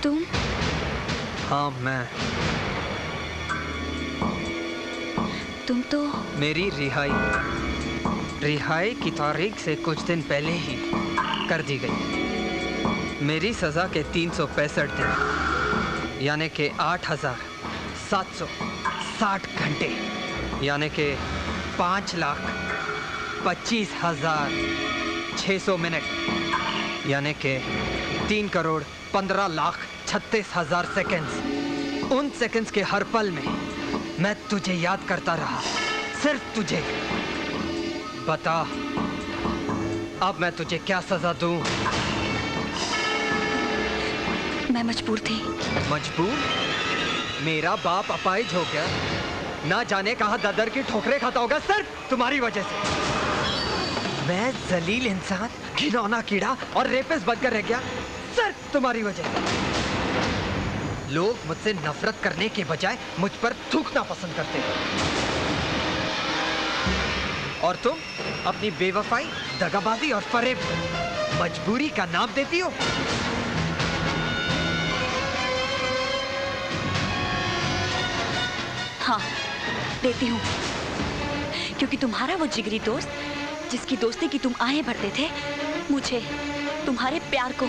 तुम? हाँ मैं। तुम तो मेरी रिहाई की तारीख से कुछ दिन पहले ही कर दी गई। मेरी सज़ा के 365 दिन यानी कि 8,760 घंटे यानी कि 5,25,600 मिनट यानी कि 3,15,36,000 सेकंड्स। उन सेकंड्स के हर पल में मैं तुझे याद करता रहा, सिर्फ तुझे। बता अब मैं तुझे क्या सजा दूं? मैं मजबूर थी। मजबूर? मेरा बाप अपाहिज हो गया, ना जाने कहां ददर की ठोकरें खाता होगा सिर्फ तुम्हारी वजह से। मैं जलील इंसान, घिनौना कीड़ा और रेपिस्ट बनकर रह गया सिर्फ तुम्हारी वजह से। लोग मुझसे नफरत करने के बजाय मुझ पर थूकना पसंद करते हैं, और तुम अपनी बेवफाई, दगाबाजी और फरेब मजबूरी का नाम देती हो। हाँ, देती हूँ, क्योंकि तुम्हारा वो जिगरी दोस्त जिसकी दोस्ती की तुम आहें भरते थे, मुझे, तुम्हारे प्यार को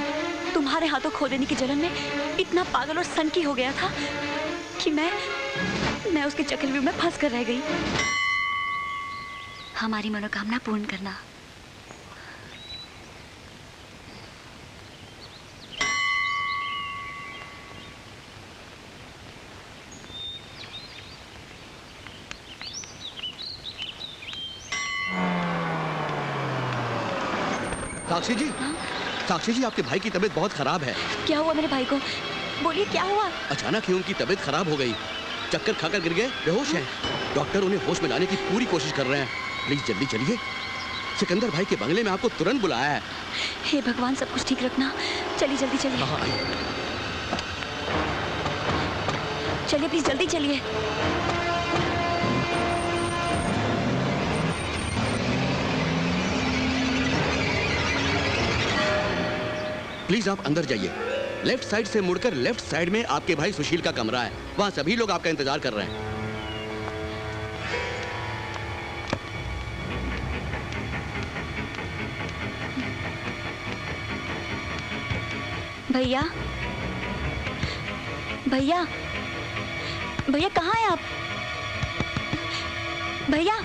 तुम्हारे हाथों खो देने की जलन में इतना पागल और सनकी हो गया था कि मैं उसके चक्रव्यूह में फंस कर रह गई। हमारी मनोकामना पूर्ण करना। साक्षी जी, साक्षी जी, आपके भाई की तबीयत बहुत खराब है। क्या हुआ मेरे भाई को? बोलिए क्या हुआ? अचानक ही उनकी तबीयत खराब हो गई, चक्कर खाकर गिर गए, बेहोश हैं। डॉक्टर उन्हें होश में लाने की पूरी कोशिश कर रहे हैं। प्लीज जल्दी चलिए, सिकंदर भाई के बंगले में आपको तुरंत बुलाया है। हे भगवान, सब कुछ ठीक रखना। चलिए जल्दी चलिए। चलिए प्लीज जल्दी चलिए। प्लीज आप अंदर जाइए। लेफ्ट साइड से मुड़कर लेफ्ट साइड में आपके भाई सुशील का कमरा है, वहां सभी लोग आपका इंतजार कर रहे हैं। भैया, भैया, भैया कहाँ हैं आप? भैया,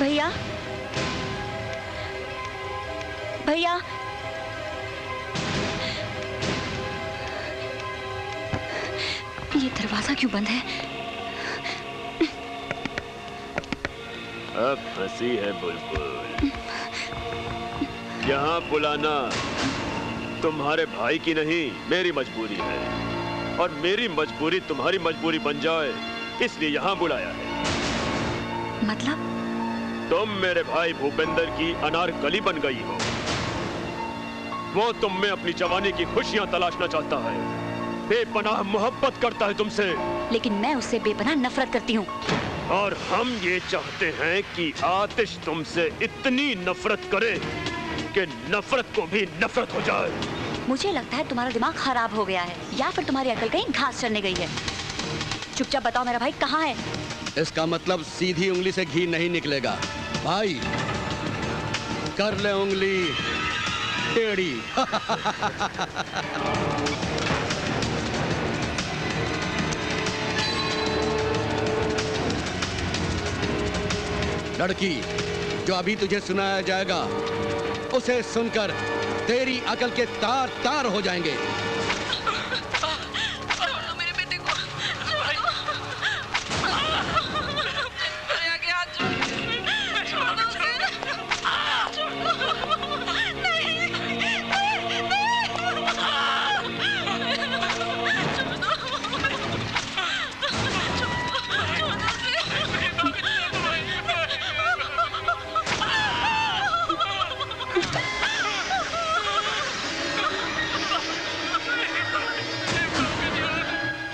भैया, भैया, ये दरवाजा क्यों बंद है? अब फंसी है बुलबुल। यहाँ बुलाना तुम्हारे भाई की नहीं, मेरी मजबूरी है, और मेरी मजबूरी तुम्हारी मजबूरी बन जाए, इसलिए यहाँ बुलाया है। मतलब? तुम मेरे भाई भूपेंद्र की अनारकली बन गई हो। वो तुम में अपनी जवानी की खुशियां तलाशना चाहता है, बेपनाह मोहब्बत करता है तुमसे। लेकिन मैं उससे बेपनाह नफरत करती हूँ। और हम ये चाहते हैं कि आतिश तुमसे इतनी नफरत करे कि नफरत को भी नफरत हो जाए। मुझे लगता है तुम्हारा दिमाग खराब हो गया है, या फिर तुम्हारी अकल कहीं घास चरने गई है। चुपचाप बताओ मेरा भाई कहाँ है? इसका मतलब सीधी उंगली से घी नहीं निकलेगा भाई, कर ले उंगली टेढ़ी। लड़की, जो अभी तुझे सुनाया जाएगा उसे सुनकर तेरी अकल के तार तार हो जाएंगे।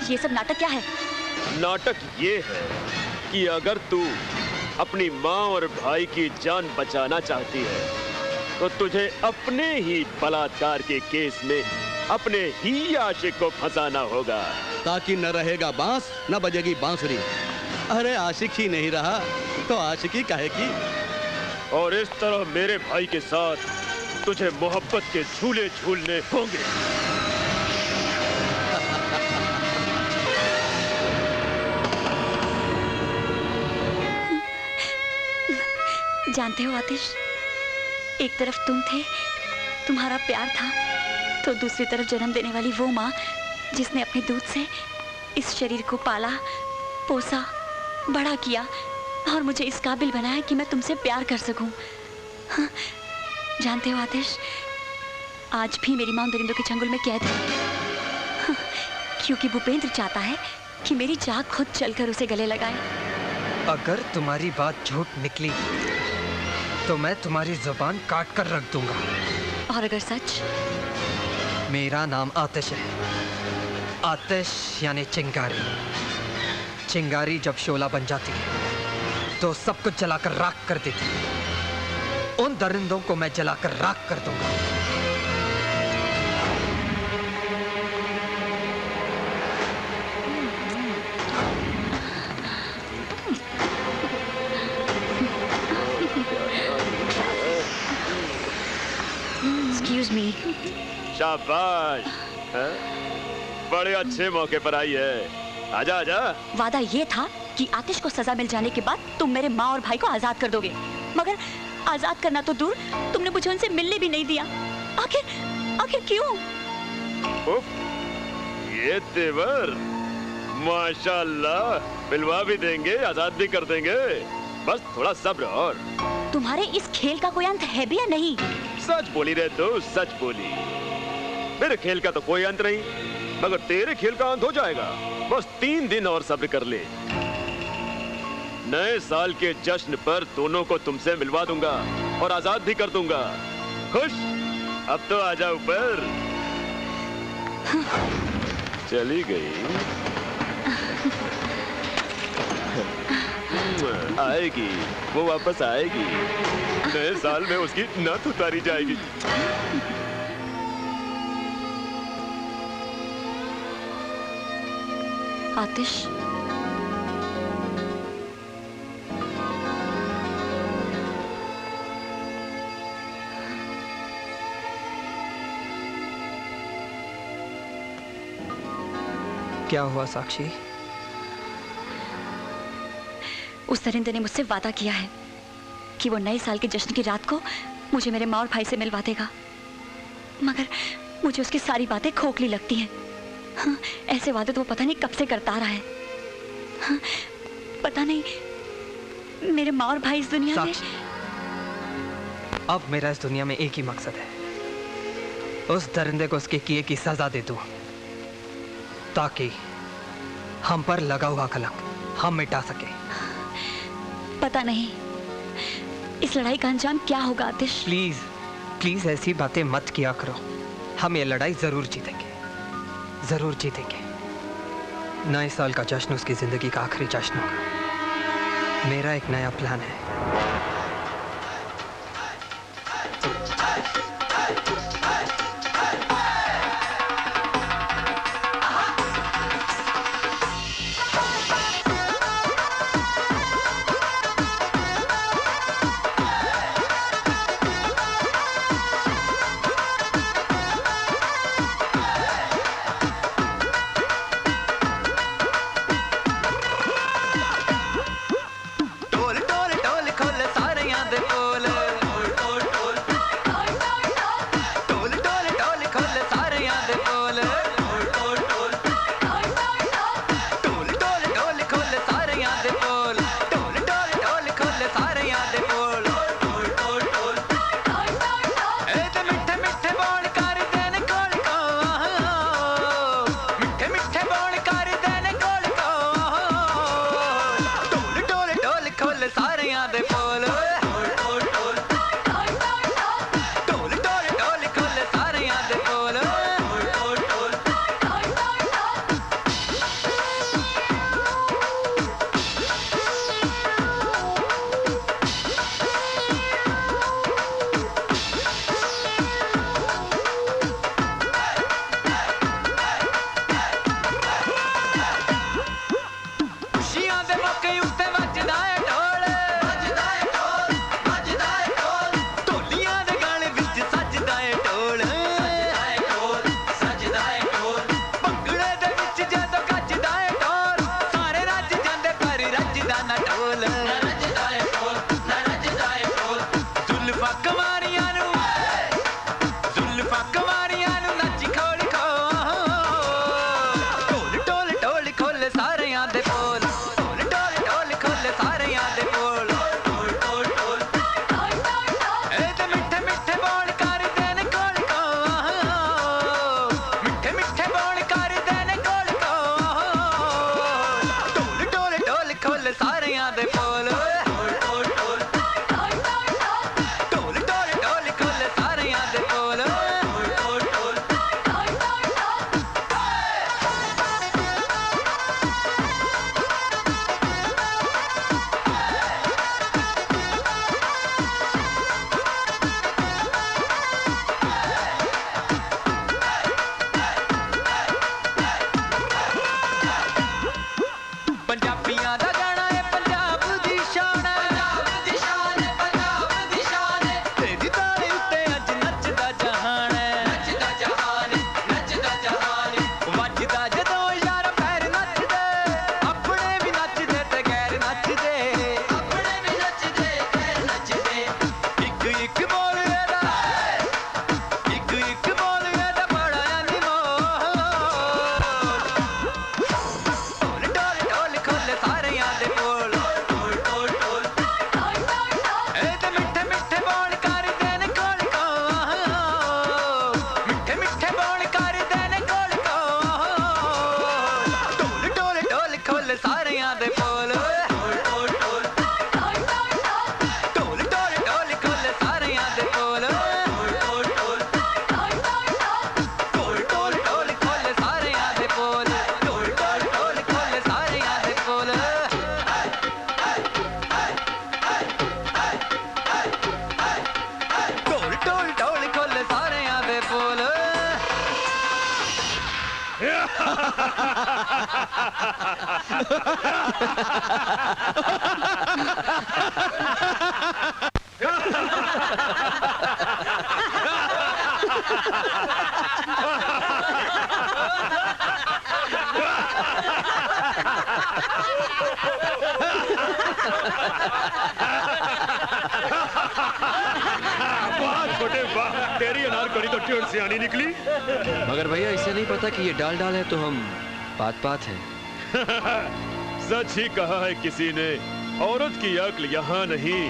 ये सब नाटक क्या है? नाटक ये है कि अगर तू अपनी माँ और भाई की जान बचाना चाहती है तो तुझे अपने ही बलात्कार के केस में अपने ही आशिक को फंसाना होगा, ताकि न रहेगा बांस न बजेगी बांसुरी। अरे आशिक ही नहीं रहा तो आशिकी काहे की। और इस तरह मेरे भाई के साथ तुझे मोहब्बत के झूले झूलने होंगे। जानते हो आतिश, एक तरफ तुम थे, तुम्हारा प्यार था, तो दूसरी तरफ जन्म देने वाली वो माँ जिसने अपने दूध से इस शरीर को पाला, पोसा, बड़ा किया और मुझे इस काबिल बनाया कि मैं तुमसे प्यार कर सकूं। हाँ, जानते हो आतिश, आज भी मेरी माँ दरिंदों के चंगुल में कैद है। हाँ, क्योंकि भूपेंद्र चाहता है कि मेरी जान खुद चलकर उसे गले लगाए। अगर तुम्हारी बात झूठ निकली तो मैं तुम्हारी जुबान काट कर रख दूंगा। और अगर सच? मेरा नाम आतिश है, आतिश यानी चिंगारी। चिंगारी जब शोला बन जाती है तो सब कुछ जलाकर राख कर देती है। उन दरिंदों को मैं जलाकर राख कर दूंगा। जाऊंगी। शाबाश, हैं? बड़े अच्छे मौके पर आई है। आजा आजा। वादा ये था कि आतिश को सजा मिल जाने के बाद तुम मेरे माँ और भाई को आजाद कर दोगे, मगर आजाद करना तो दूर, तुमने मुझे उनसे मिलने भी नहीं दिया। आखिर क्यों? उफ, ये तेवर, माशाल्लाह, मिलवा भी देंगे, आजाद भी कर देंगे, बस थोड़ा सब्र। और तुम्हारे इस खेल का कोई अंत है भी या नहीं? सच बोली रे तू, सच बोली। मेरे खेल का तो कोई अंत नहीं, मगर तेरे खेल का अंत हो जाएगा। बस 3 दिन और सब्र कर ले। नए साल के जश्न पर दोनों को तुमसे मिलवा दूंगा और आजाद भी कर दूंगा। खुश? अब तो आजा ऊपर। चली गई। आएगी, वो वापस आएगी। नए साल में उसकी नथ उतारी जाएगी। आतिश, क्या हुआ साक्षी? उस दरिंदे ने मुझसे वादा किया है कि वो नए साल के जश्न की रात को मुझे मेरे माँ और भाई से मिलवा देगा, मगर मुझे उसकी सारी बातें खोखली लगती हैं। हाँ, ऐसे वादे तो वो पता नहीं कब से करता आ रहा है। हाँ, पता नहीं मेरे माँ और भाई इस दुनिया में। अब मेरा इस दुनिया में एक ही मकसद है, उस दरिंदे को उसके किए की सजा दे दूं, ताकि हम पर लगा हुआ कलंक हम मिटा सके। पता नहीं इस लड़ाई का अंजाम क्या होगा आतिश। प्लीज प्लीज ऐसी बातें मत किया करो। हम ये लड़ाई जरूर जीतेंगे, जरूर जीतेंगे। नए साल का जश्न उसकी जिंदगी का आखिरी जश्न होगा। मेरा एक नया प्लान है। पंजाबियां दा गाना है पंजाब दी शान। वाह छोटे वाह, तेरी अनारकली तो ट्यून से आनी निकली। मगर भैया इसे नहीं पता कि ये डाल डाल है तो हम पात पात हैं। सच ही कहा है किसी ने, औरत की अक्ल यहाँ नहीं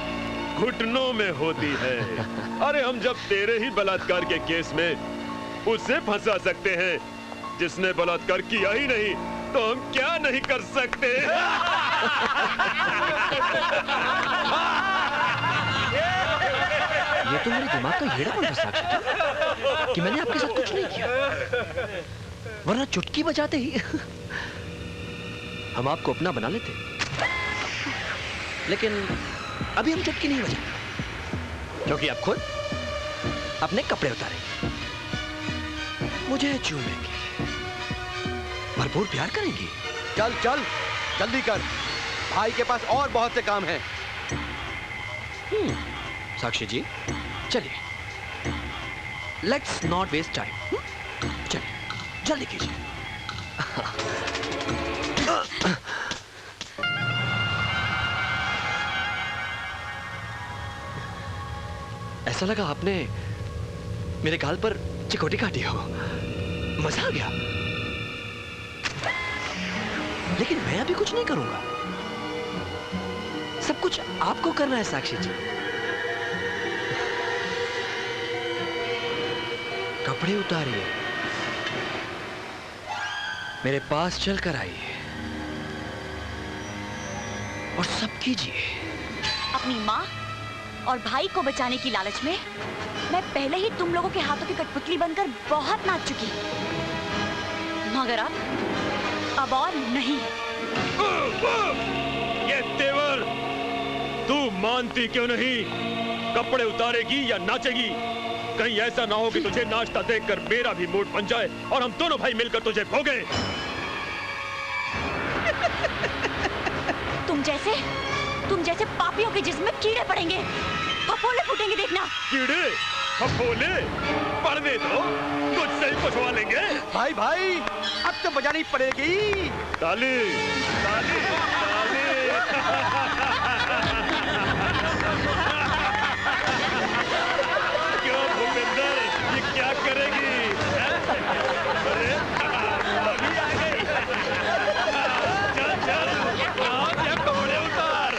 घुटनों में होती है। अरे हम जब तेरे ही बलात्कार के केस में उसे फंसा सकते हैं जिसने बलात्कार किया ही नहीं, तो हम क्या नहीं कर सकते। ये तो मेरे दिमाग का हेड़ा बन साक्षी कि मैंने आपके साथ कुछ नहीं किया, वरना चुटकी बजाते ही हम आपको अपना बना लेते। लेकिन अभी हम चुटकी नहीं बजाएंगे क्योंकि आप खुद अपने कपड़े उतारेंगे, मुझे चूमेंगे, भरपूर प्यार करेंगी। चल चल जल्दी कर, भाई के पास और बहुत से काम हैं। साक्षी जी चलिए, लेट्स नॉट वेस्ट टाइम। चलिए जल्दी कीजिए। ऐसा लगा आपने मेरे गाल पर चिकोटी काटी हो, मजा आ गया। लेकिन मैं अभी कुछ नहीं करूंगा, सब कुछ आपको करना है साक्षी जी। कपड़े उतारिए, मेरे पास चलकर आइए और सब कीजिए। अपनी माँ और भाई को बचाने की लालच में मैं पहले ही तुम लोगों के हाथों की कठपुतली बनकर बहुत नाच चुकी, मगर अब और नहीं। ये तेवर, तू मानती क्यों नहीं? कपड़े उतारेगी या नाचेगी? कहीं ऐसा ना हो कि तुझे नाचता देखकर मेरा भी मूड बन जाए और हम दोनों भाई मिलकर तुझे भोगे। तुम जैसे पापियों के जिस्म में कीड़े पड़ेंगे, फफोले फूटेंगे, देखना। कीड़े फफोले पड़ने दो, तुझसे ही पुछवा लेंगे। भाई भाई अब तो बजानी पड़ेगी। ताली ताली ताली। क्यों भूपेंद्र, ये क्या करेगी? अरे अभी आ गई। चल चल नाच या कपड़े उतार।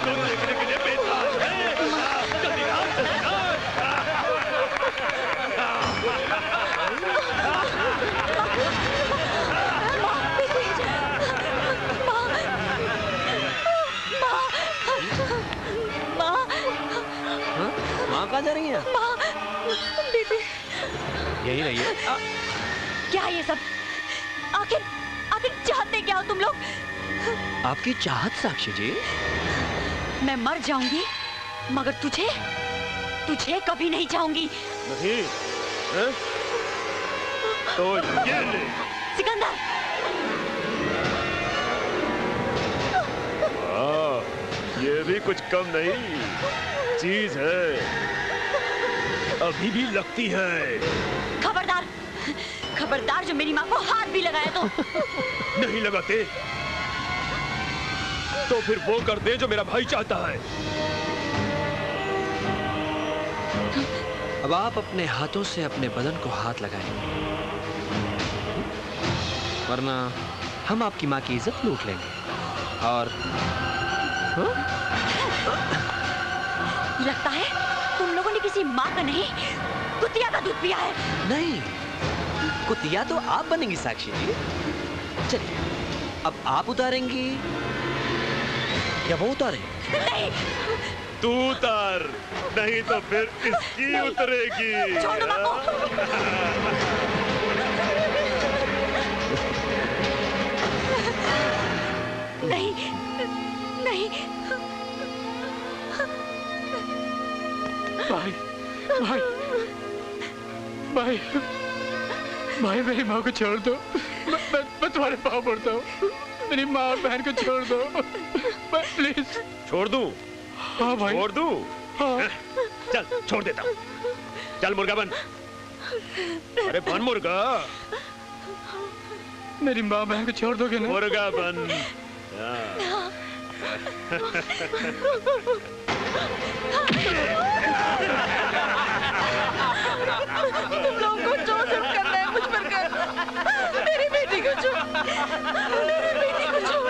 तो देखने के लिए बेताज है। जल्दी नाच, जल्दी माँ कहाँ जा रही हैं? बेबी यही रहिए। क्या ये सब? आखिर चाहते क्या हो तुम लोग? आपकी चाहत साक्षी जी। मैं मर जाऊंगी मगर तुझे कभी नहीं चाहूंगी। नहीं है? तो ये ले। सिकंदर, ये भी कुछ कम नहीं चीज है, अभी भी लगती है। खबरदार जो मेरी माँ को हाथ भी लगाया तो। नहीं लगाते तो फिर वो कर दे जो मेरा भाई चाहता है। अब आप अपने हाथों से अपने बदन को हाथ लगाएंगे, वरना हम आपकी माँ की इज्जत लूट लेंगे। और लगता है तुम लोगों ने किसी माँ का नहीं, कुतिया का दूध पिया है। नहीं, कुतिया तो आप बनेंगी साक्षी जी। चलिए अब आप उतारेंगी या वो उतारे? नहीं, तू उतार, नहीं तो फिर इसकी उतरेगी। छोड़ दो माँ को। नहीं नहीं भाई भाई भाई मेरी माँ को छोड़ दो। मैं तुम्हारे पाँव पड़ता हूँ, मेरी माँ और बहन को छोड़ दो प्लीज। छोड़ दूं? हाँ भाई छोड़ दूं? हाँ। चल छोड़ देता हूँ। चल मुर्गा बन। अरे बन मुर्गा। मेरी माँ बहन को छोड़ दोगे ना? मुर्गा बन। तुम लोगों को जो सिर्फ करना है मुझ पर कर। मेरी बेटी को छोड़, मेरी बेटी को छोड़।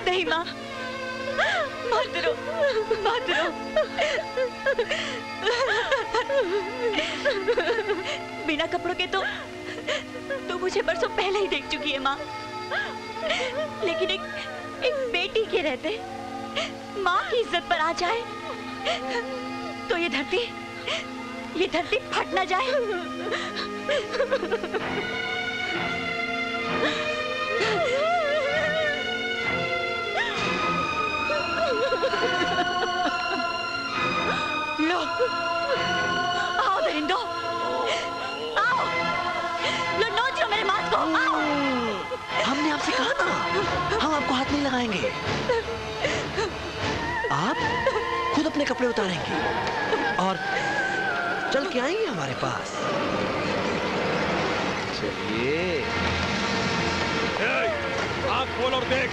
नहीं माँ, मत रो, मत रो। बिना कपड़ों के तो मुझे बरसों पहले ही देख चुकी है माँ, लेकिन एक बेटी के रहते माँ की इज्जत पर आ जाए तो ये धरती फट ना जाए। लो, आओ दरिंदो, आओ, लो नोच लो मेरे मांस को, आओ। हमने आपसे कहा था हम आपको हाथ नहीं लगाएंगे। आप खुद अपने कपड़े उतारेंगे और चल के आएंगे हमारे पास। चलिए। आँख खोल और देख।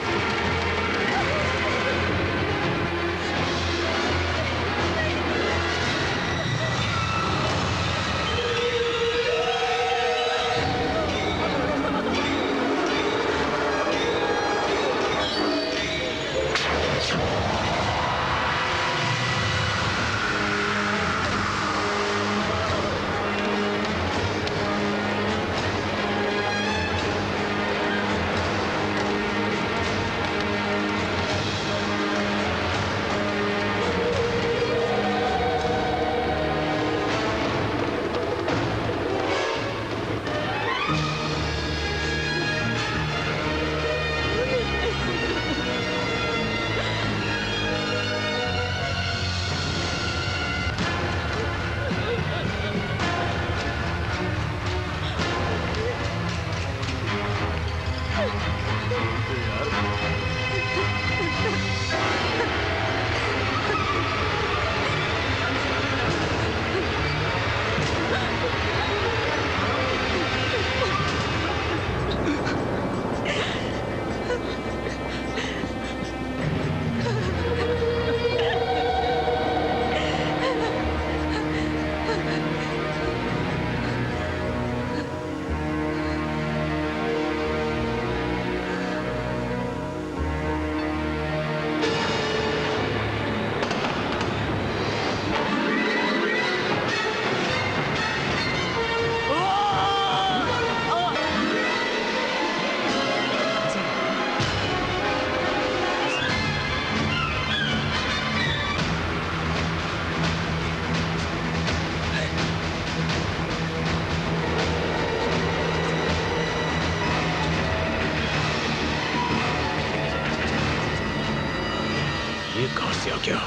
कहां से आ गया?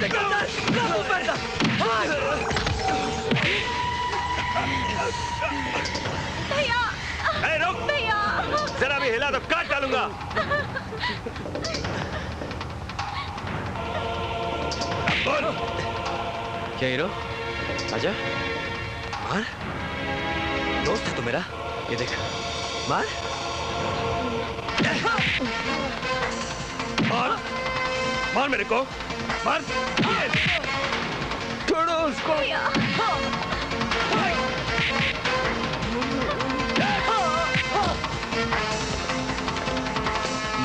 ए, रुक! जरा भी हिला तो काट डालूंगा। बोल। क्या हीरो? आजा। मार। दोस्त है तू मेरा। ये देख। मार। मार। मार मेरे को। मार। छोड़ो उसको।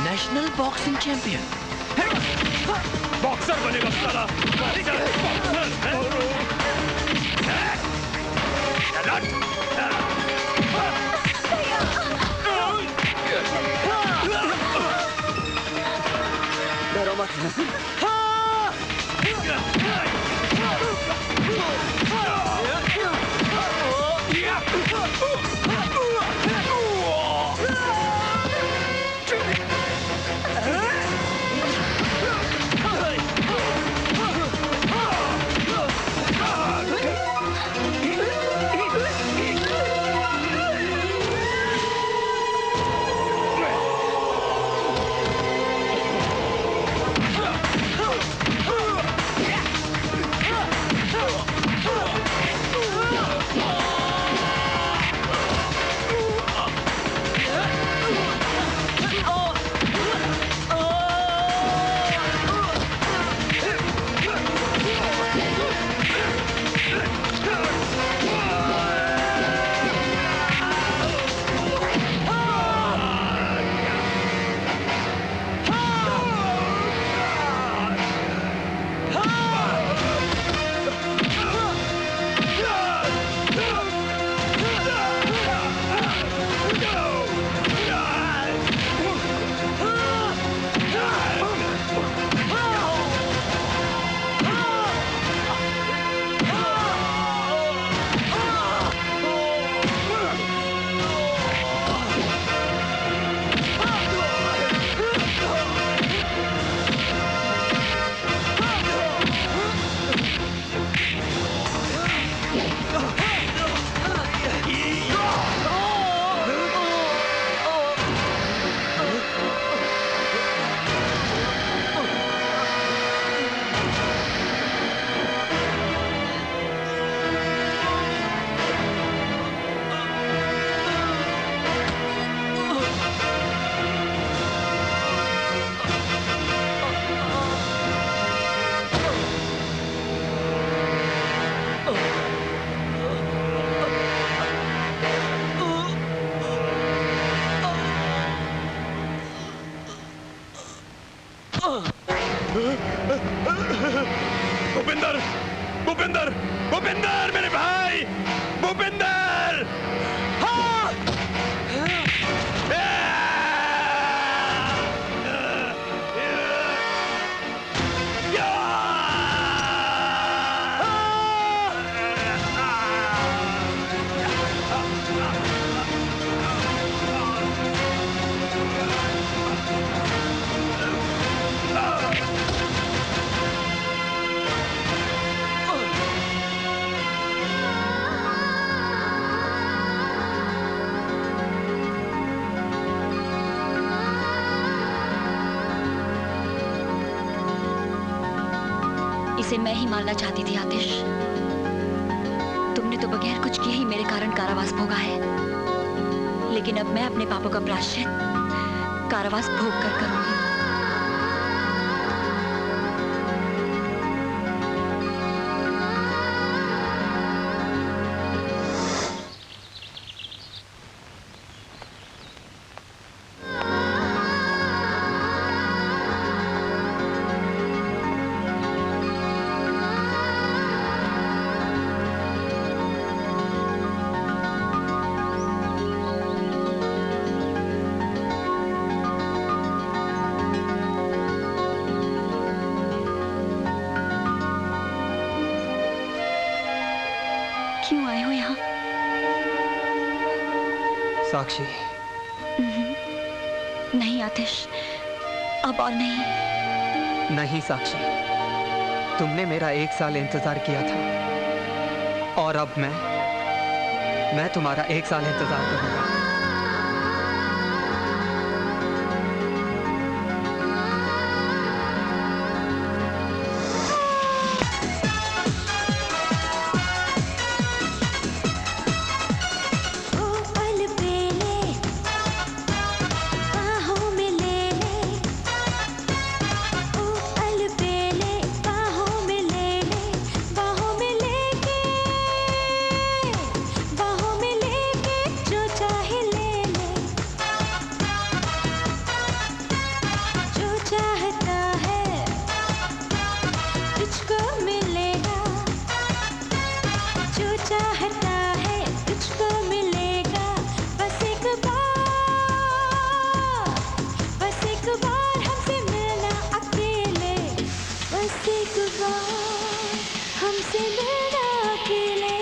National boxing champion. बॉक्सर बनेगा साला। डरो मत। भूपिंदर, भूपिंदर, भूपिंदर मेरे भाई, भूपिंदर! हाँ! इसे मैं ही मारना चाहती थी आतिश। तुमने तो बगैर कुछ किए ही मेरे कारण कारावास भोगा है, लेकिन अब मैं अपने पापों का प्रायश्चित कारावास भोग कर करूंगी। क्यों आए हो यहाँ? साक्षी। नहीं आतिश, अब और नहीं। नहीं साक्षी, तुमने मेरा 1 साल इंतजार किया था और अब मैं तुम्हारा 1 साल इंतजार करूंगा। हमसे मिलना अकेले